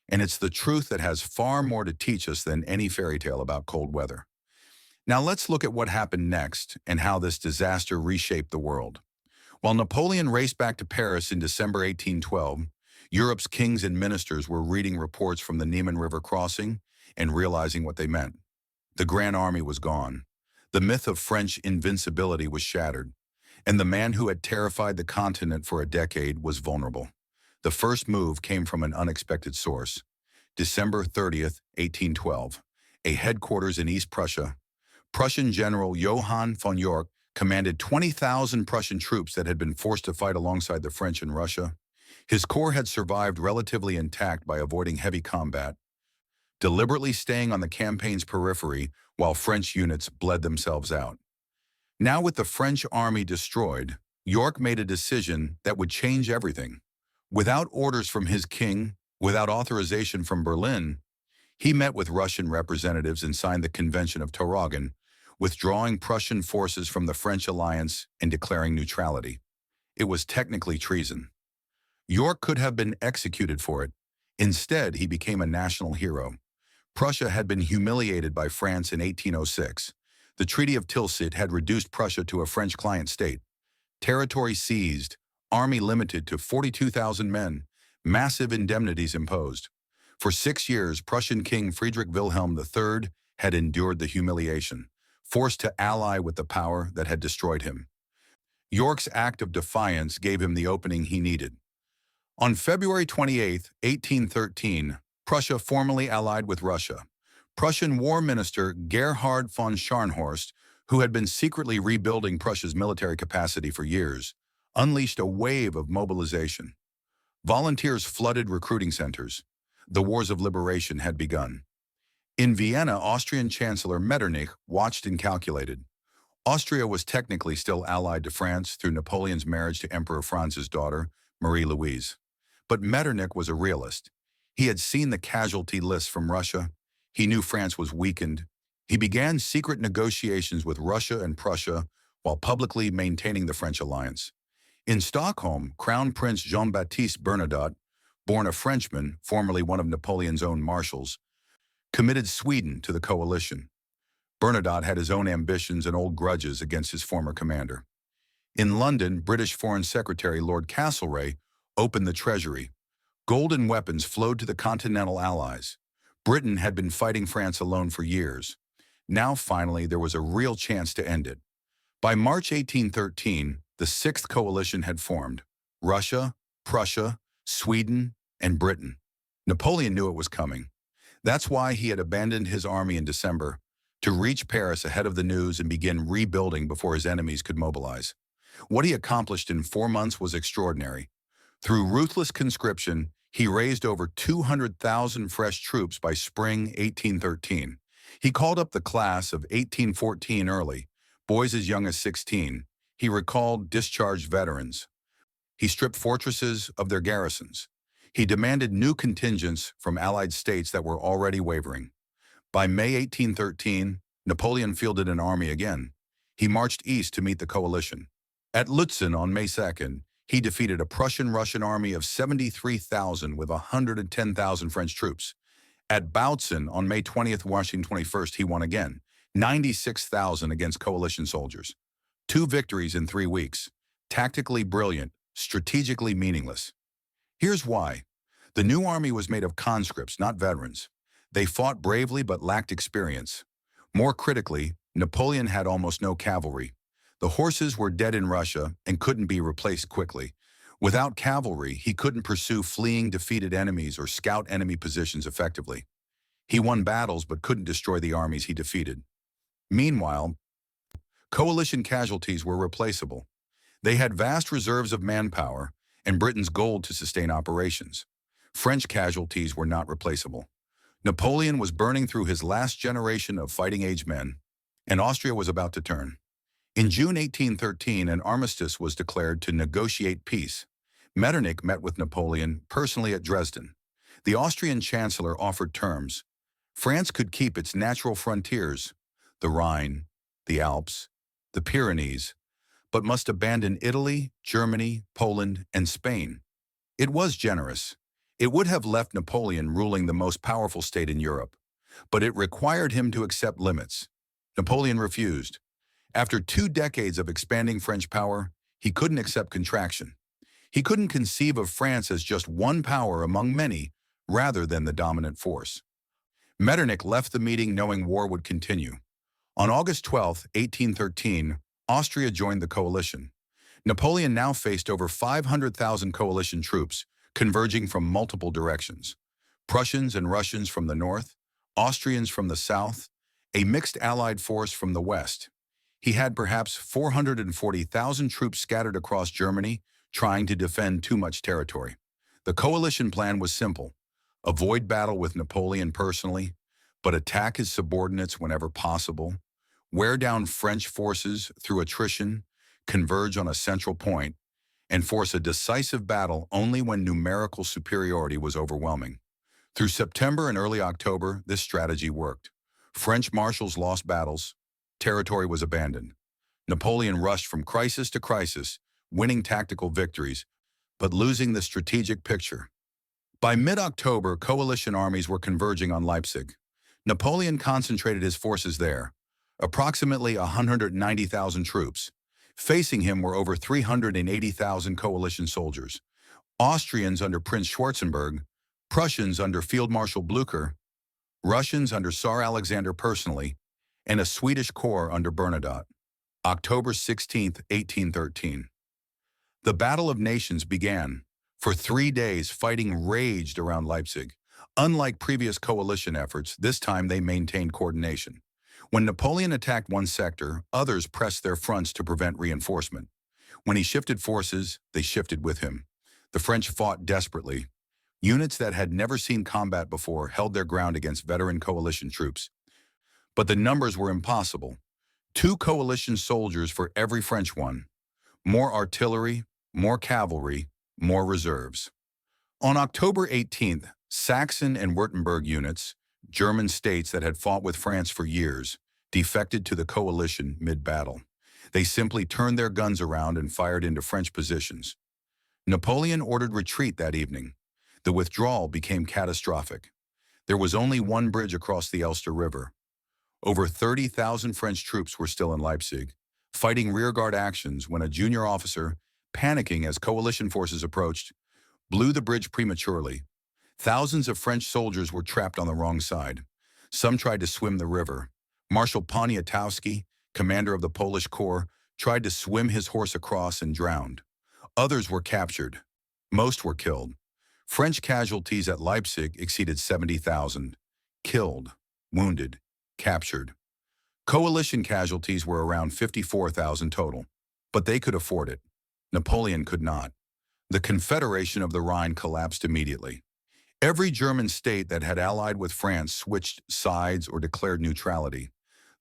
And it's the truth that has far more to teach us than any fairy tale about cold weather. Now let's look at what happened next and how this disaster reshaped the world. While Napoleon raced back to Paris in December 1812, Europe's kings and ministers were reading reports from the Niemen River crossing and realizing what they meant. The Grande Armée was gone. The myth of French invincibility was shattered, and the man who had terrified the continent for a decade was vulnerable. The first move came from an unexpected source. December 30th, 1812, a headquarters in East Prussia. Prussian General Johann von York commanded 20,000 Prussian troops that had been forced to fight alongside the French in Russia. His corps had survived relatively intact by avoiding heavy combat, deliberately staying on the campaign's periphery while French units bled themselves out. Now with the French army destroyed, York made a decision that would change everything. Without orders from his king, without authorization from Berlin, he met with Russian representatives and signed the Convention of Tauroggen, withdrawing Prussian forces from the French alliance and declaring neutrality. It was technically treason. York could have been executed for it. Instead, he became a national hero. Prussia had been humiliated by France in 1806. The Treaty of Tilsit had reduced Prussia to a French client state. Territory seized, army limited to 42,000 men, massive indemnities imposed. For 6 years, Prussian King Friedrich Wilhelm III had endured the humiliation, forced to ally with the power that had destroyed him. York's act of defiance gave him the opening he needed. On February 28, 1813, Prussia formally allied with Russia. Prussian War Minister Gerhard von Scharnhorst, who had been secretly rebuilding Prussia's military capacity for years, unleashed a wave of mobilization. Volunteers flooded recruiting centers. The wars of liberation had begun. In Vienna, Austrian Chancellor Metternich watched and calculated. Austria was technically still allied to France through Napoleon's marriage to Emperor Franz's daughter, Marie-Louise. But Metternich was a realist. He had seen the casualty lists from Russia. He knew France was weakened. He began secret negotiations with Russia and Prussia while publicly maintaining the French alliance. In Stockholm, Crown Prince Jean-Baptiste Bernadotte, born a Frenchman, formerly one of Napoleon's own marshals, committed Sweden to the coalition. Bernadotte had his own ambitions and old grudges against his former commander. In London, British Foreign Secretary Lord Castlereagh opened the treasury. Gold and weapons flowed to the Continental Allies. Britain had been fighting France alone for years. Now, finally, there was a real chance to end it. By March 1813, the Sixth Coalition had formed: Russia, Prussia, Sweden, and Britain. Napoleon knew it was coming. That's why he had abandoned his army in December, to reach Paris ahead of the news and begin rebuilding before his enemies could mobilize. What he accomplished in 4 months was extraordinary. Through ruthless conscription, he raised over 200,000 fresh troops by spring 1813. He called up the class of 1814 early, boys as young as 16. He recalled discharged veterans. He stripped fortresses of their garrisons. He demanded new contingents from allied states that were already wavering. By May 1813, Napoleon fielded an army again. He marched east to meet the coalition. At Lutzen on May 2nd, he defeated a Prussian-Russian army of 73,000 with 110,000 French troops. At Bautzen on May 20th, Washington 21st, he won again, 96,000 against coalition soldiers. 2 victories in 3 weeks. Tactically brilliant, strategically meaningless. Here's why. The new army was made of conscripts, not veterans. They fought bravely but lacked experience. More critically, Napoleon had almost no cavalry. The horses were dead in Russia and couldn't be replaced quickly. Without cavalry, he couldn't pursue fleeing defeated enemies or scout enemy positions effectively. He won battles but couldn't destroy the armies he defeated. Meanwhile, coalition casualties were replaceable. They had vast reserves of manpower and Britain's gold to sustain operations. French casualties were not replaceable. Napoleon was burning through his last generation of fighting-age men, and Austria was about to turn. In June 1813, an armistice was declared to negotiate peace. Metternich met with Napoleon personally at Dresden. The Austrian chancellor offered terms. France could keep its natural frontiers, the Rhine, the Alps, the Pyrenees, but must abandon Italy, Germany, Poland, and Spain. It was generous. It would have left Napoleon ruling the most powerful state in Europe, but it required him to accept limits. Napoleon refused. After 2 decades of expanding French power, he couldn't accept contraction. He couldn't conceive of France as just one power among many, rather than the dominant force. Metternich left the meeting knowing war would continue. On August 12, 1813, Austria joined the coalition. Napoleon now faced over 500,000 coalition troops, converging from multiple directions. Prussians and Russians from the north, Austrians from the south, a mixed allied force from the west. He had perhaps 440,000 troops scattered across Germany, trying to defend too much territory. The coalition plan was simple: avoid battle with Napoleon personally, but attack his subordinates whenever possible, wear down French forces through attrition, converge on a central point, and force a decisive battle only when numerical superiority was overwhelming. Through September and early October, this strategy worked. French marshals lost battles, territory was abandoned. Napoleon rushed from crisis to crisis, winning tactical victories, but losing the strategic picture. By mid-October, coalition armies were converging on Leipzig. Napoleon concentrated his forces there, approximately 190,000 troops. Facing him were over 380,000 coalition soldiers: Austrians under Prince Schwarzenberg, Prussians under Field Marshal Blücher, Russians under Tsar Alexander personally, and a Swedish corps under Bernadotte. October 16, 1813. The Battle of Nations began. For 3 days, fighting raged around Leipzig. Unlike previous coalition efforts, this time they maintained coordination. When Napoleon attacked one sector, others pressed their fronts to prevent reinforcement. When he shifted forces, they shifted with him. The French fought desperately. Units that had never seen combat before held their ground against veteran coalition troops. But the numbers were impossible. 2 coalition soldiers for every French one. More artillery, more cavalry, more reserves. On October 18th, Saxon and Württemberg units, German states that had fought with France for years, defected to the coalition mid-battle. They simply turned their guns around and fired into French positions. Napoleon ordered retreat that evening. The withdrawal became catastrophic. There was only one bridge across the Elster River. Over 30,000 French troops were still in Leipzig, fighting rearguard actions when a junior officer, panicking as coalition forces approached, blew the bridge prematurely. Thousands of French soldiers were trapped on the wrong side. Some tried to swim the river. Marshal Poniatowski, commander of the Polish Corps, tried to swim his horse across and drowned. Others were captured. Most were killed. French casualties at Leipzig exceeded 70,000. Killed, wounded, captured. Coalition casualties were around 54,000 total, but they could afford it. Napoleon could not. The Confederation of the Rhine collapsed immediately. Every German state that had allied with France switched sides or declared neutrality.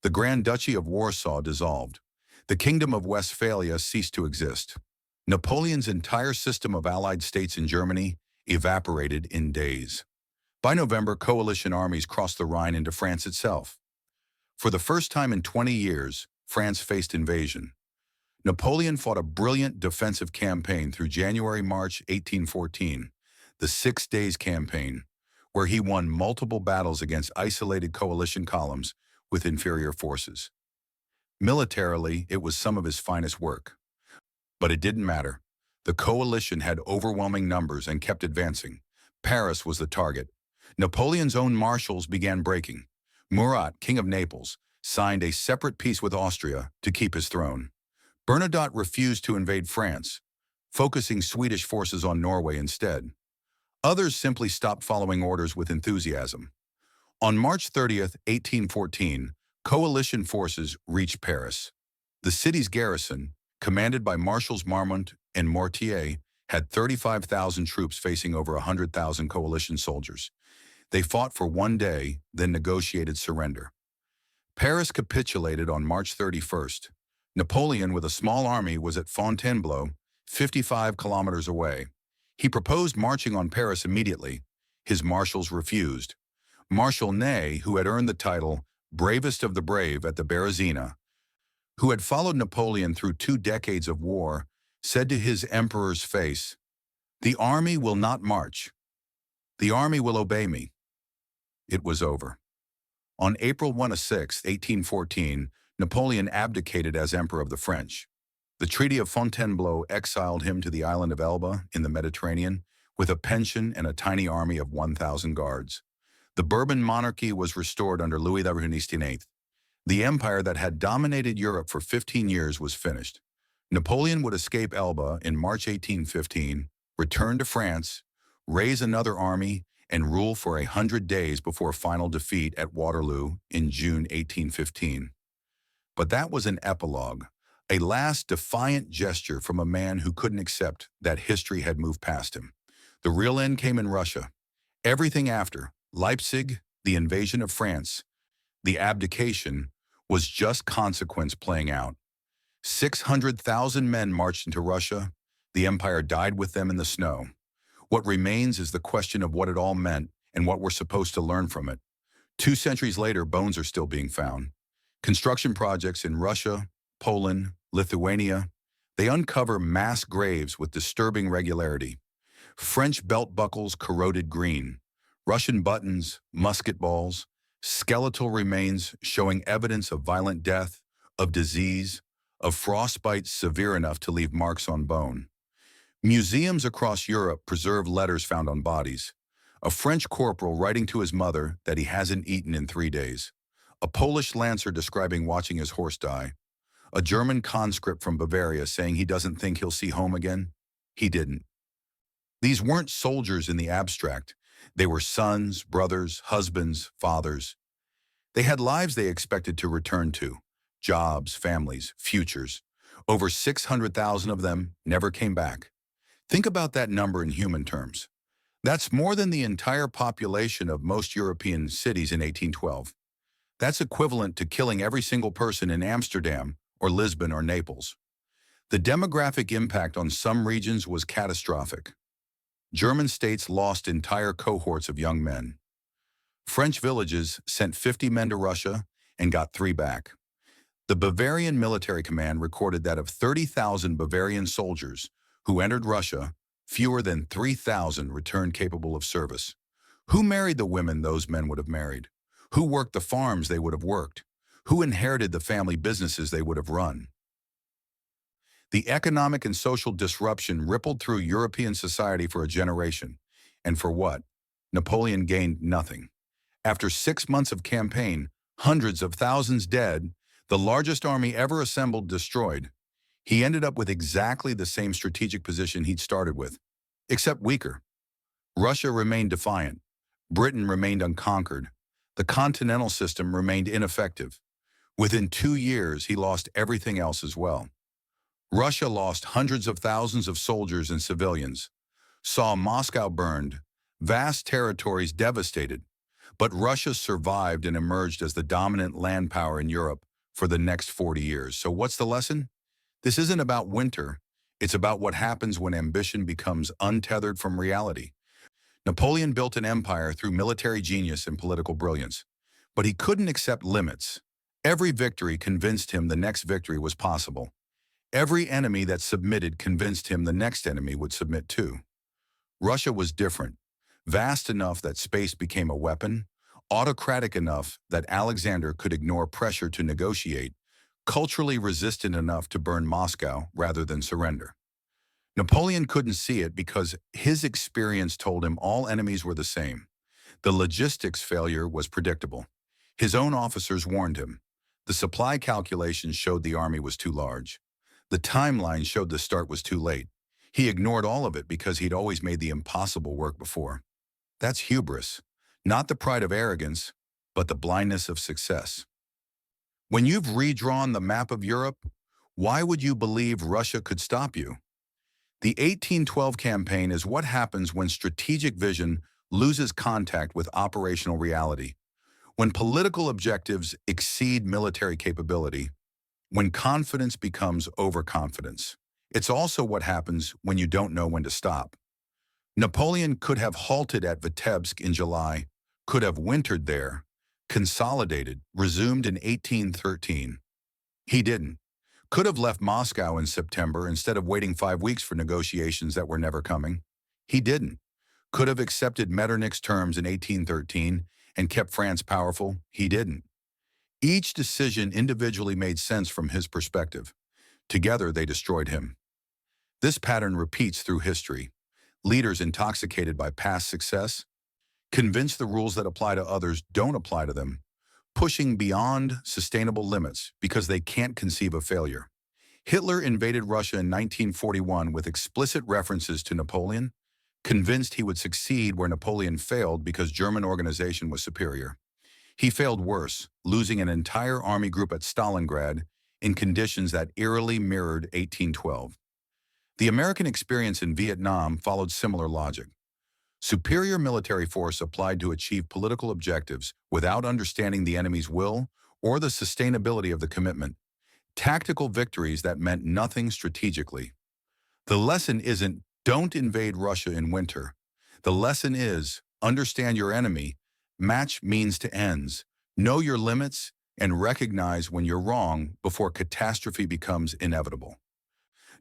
The Grand Duchy of Warsaw dissolved. The Kingdom of Westphalia ceased to exist. Napoleon's entire system of allied states in Germany evaporated in days. By November, coalition armies crossed the Rhine into France itself. For the first time in 20 years, France faced invasion. Napoleon fought a brilliant defensive campaign through January-March 1814, the 6 Days Campaign, where he won multiple battles against isolated coalition columns with inferior forces. Militarily, it was some of his finest work. But it didn't matter. The coalition had overwhelming numbers and kept advancing. Paris was the target. Napoleon's own marshals began breaking. Murat, king of Naples, signed a separate peace with Austria to keep his throne. Bernadotte refused to invade France, focusing Swedish forces on Norway instead. Others simply stopped following orders with enthusiasm. On March 30th, 1814, coalition forces reached Paris. The city's garrison, commanded by Marshals Marmont and Mortier, had 35,000 troops facing over 100,000 coalition soldiers. They fought for 1 day, then negotiated surrender. Paris capitulated on March 31st. Napoleon, with a small army, was at Fontainebleau, 55 kilometers away. He proposed marching on Paris immediately. His marshals refused. Marshal Ney, who had earned the title Bravest of the Brave at the Berezina, who had followed Napoleon through 2 decades of war, said to his emperor's face, "The army will not march. The army will obey me." It was over. On April 6, 1814, Napoleon abdicated as Emperor of the French. The Treaty of Fontainebleau exiled him to the island of Elba in the Mediterranean with a pension and a tiny army of 1,000 guards. The Bourbon monarchy was restored under Louis XIV. The empire that had dominated Europe for 15 years was finished. Napoleon would escape Elba in March 1815, return to France, raise another army, and rule for 100 days before final defeat at Waterloo in June 1815. But that was an epilogue, a last defiant gesture from a man who couldn't accept that history had moved past him. The real end came in Russia. Everything after, Leipzig, the invasion of France, the abdication, was just consequence playing out. 600,000 men marched into Russia. The empire died with them in the snow. What remains is the question of what it all meant and what we're supposed to learn from it. 2 centuries later, bones are still being found. Construction projects in Russia, Poland, Lithuania, they uncover mass graves with disturbing regularity. French belt buckles corroded green, Russian buttons, musket balls, skeletal remains showing evidence of violent death, of disease, of frostbite severe enough to leave marks on bone. Museums across Europe preserve letters found on bodies. A French corporal writing to his mother that he hasn't eaten in 3 days. A Polish lancer describing watching his horse die. A German conscript from Bavaria saying he doesn't think he'll see home again. He didn't. These weren't soldiers in the abstract. They were sons, brothers, husbands, fathers. They had lives they expected to return to. Jobs, families, futures. Over 600,000 of them never came back. Think about that number in human terms. That's more than the entire population of most European cities in 1812. That's equivalent to killing every single person in Amsterdam or Lisbon or Naples. The demographic impact on some regions was catastrophic. German states lost entire cohorts of young men. French villages sent 50 men to Russia and got 3 back. The Bavarian military command recorded that of 30,000 Bavarian soldiers who entered Russia, fewer than 3,000 returned capable of service. Who married the women those men would have married? Who worked the farms they would have worked? Who inherited the family businesses they would have run? The economic and social disruption rippled through European society for a generation. And for what? Napoleon gained nothing. After 6 months of campaign, hundreds of thousands dead, the largest army ever assembled destroyed, he ended up with exactly the same strategic position he'd started with, except weaker. Russia remained defiant. Britain remained unconquered. The continental system remained ineffective. Within 2 years, he lost everything else as well. Russia lost hundreds of thousands of soldiers and civilians, saw Moscow burned, vast territories devastated, but Russia survived and emerged as the dominant land power in Europe for the next 40 years. So what's the lesson? This isn't about winter. It's about what happens when ambition becomes untethered from reality. Napoleon built an empire through military genius and political brilliance, but he couldn't accept limits. Every victory convinced him the next victory was possible. Every enemy that submitted convinced him the next enemy would submit too. Russia was different, vast enough that space became a weapon, autocratic enough that Alexander could ignore pressure to negotiate, culturally resistant enough to burn Moscow rather than surrender. Napoleon couldn't see it because his experience told him all enemies were the same. The logistics failure was predictable. His own officers warned him. The supply calculations showed the army was too large. The timeline showed the start was too late. He ignored all of it because he'd always made the impossible work before. That's hubris, not the pride of arrogance, but the blindness of success. When you've redrawn the map of Europe, why would you believe Russia could stop you? The 1812 campaign is what happens when strategic vision loses contact with operational reality, when political objectives exceed military capability, when confidence becomes overconfidence. It's also what happens when you don't know when to stop. Napoleon could have halted at Vitebsk in July, could have wintered there, consolidated, resumed in 1813. He didn't. Could have left Moscow in September instead of waiting 5 weeks for negotiations that were never coming. He didn't. Could have accepted Metternich's terms in 1813 and kept France powerful. He didn't. Each decision individually made sense from his perspective. Together, they destroyed him. This pattern repeats through history. Leaders intoxicated by past success, convinced the rules that apply to others don't apply to them, pushing beyond sustainable limits because they can't conceive of failure. Hitler invaded Russia in 1941 with explicit references to Napoleon, convinced he would succeed where Napoleon failed because German organization was superior. He failed worse, losing an entire army group at Stalingrad in conditions that eerily mirrored 1812. The American experience in Vietnam followed similar logic. Superior military force applied to achieve political objectives without understanding the enemy's will or the sustainability of the commitment. Tactical victories that meant nothing strategically. The lesson isn't don't invade Russia in winter. The lesson is understand your enemy, match means to ends, know your limits, and recognize when you're wrong before catastrophe becomes inevitable.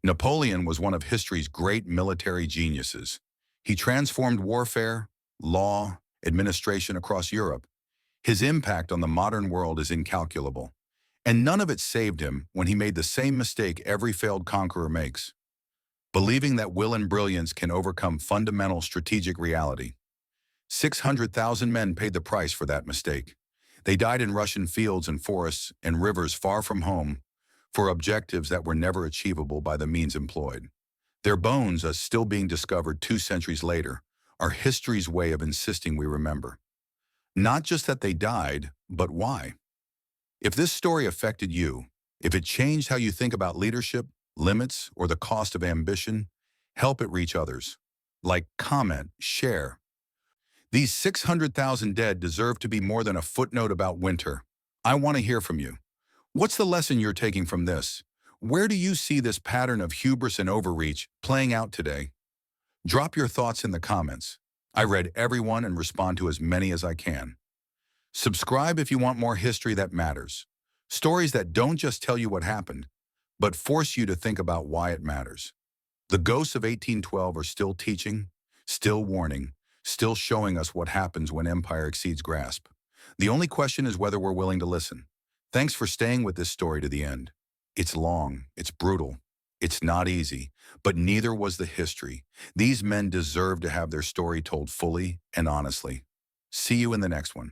Napoleon was one of history's great military geniuses. He transformed warfare, law, administration across Europe. His impact on the modern world is incalculable. And none of it saved him when he made the same mistake every failed conqueror makes, believing that will and brilliance can overcome fundamental strategic reality. 600,000 men paid the price for that mistake. They died in Russian fields and forests and rivers far from home for objectives that were never achievable by the means employed. Their bones, as still being discovered 2 centuries later, are history's way of insisting we remember. Not just that they died, but why. If this story affected you, if it changed how you think about leadership, limits, or the cost of ambition, help it reach others. Like, comment, share. These 600,000 dead deserve to be more than a footnote about winter. I want to hear from you. What's the lesson you're taking from this? Where do you see this pattern of hubris and overreach playing out today? Drop your thoughts in the comments. I read everyone and respond to as many as I can. Subscribe if you want more history that matters. Stories that don't just tell you what happened, but force you to think about why it matters. The ghosts of 1812 are still teaching, still warning, still showing us what happens when empire exceeds grasp. The only question is whether we're willing to listen. Thanks for staying with this story to the end. It's long, it's brutal, it's not easy, but neither was the history. These men deserve to have their story told fully and honestly. See you in the next one.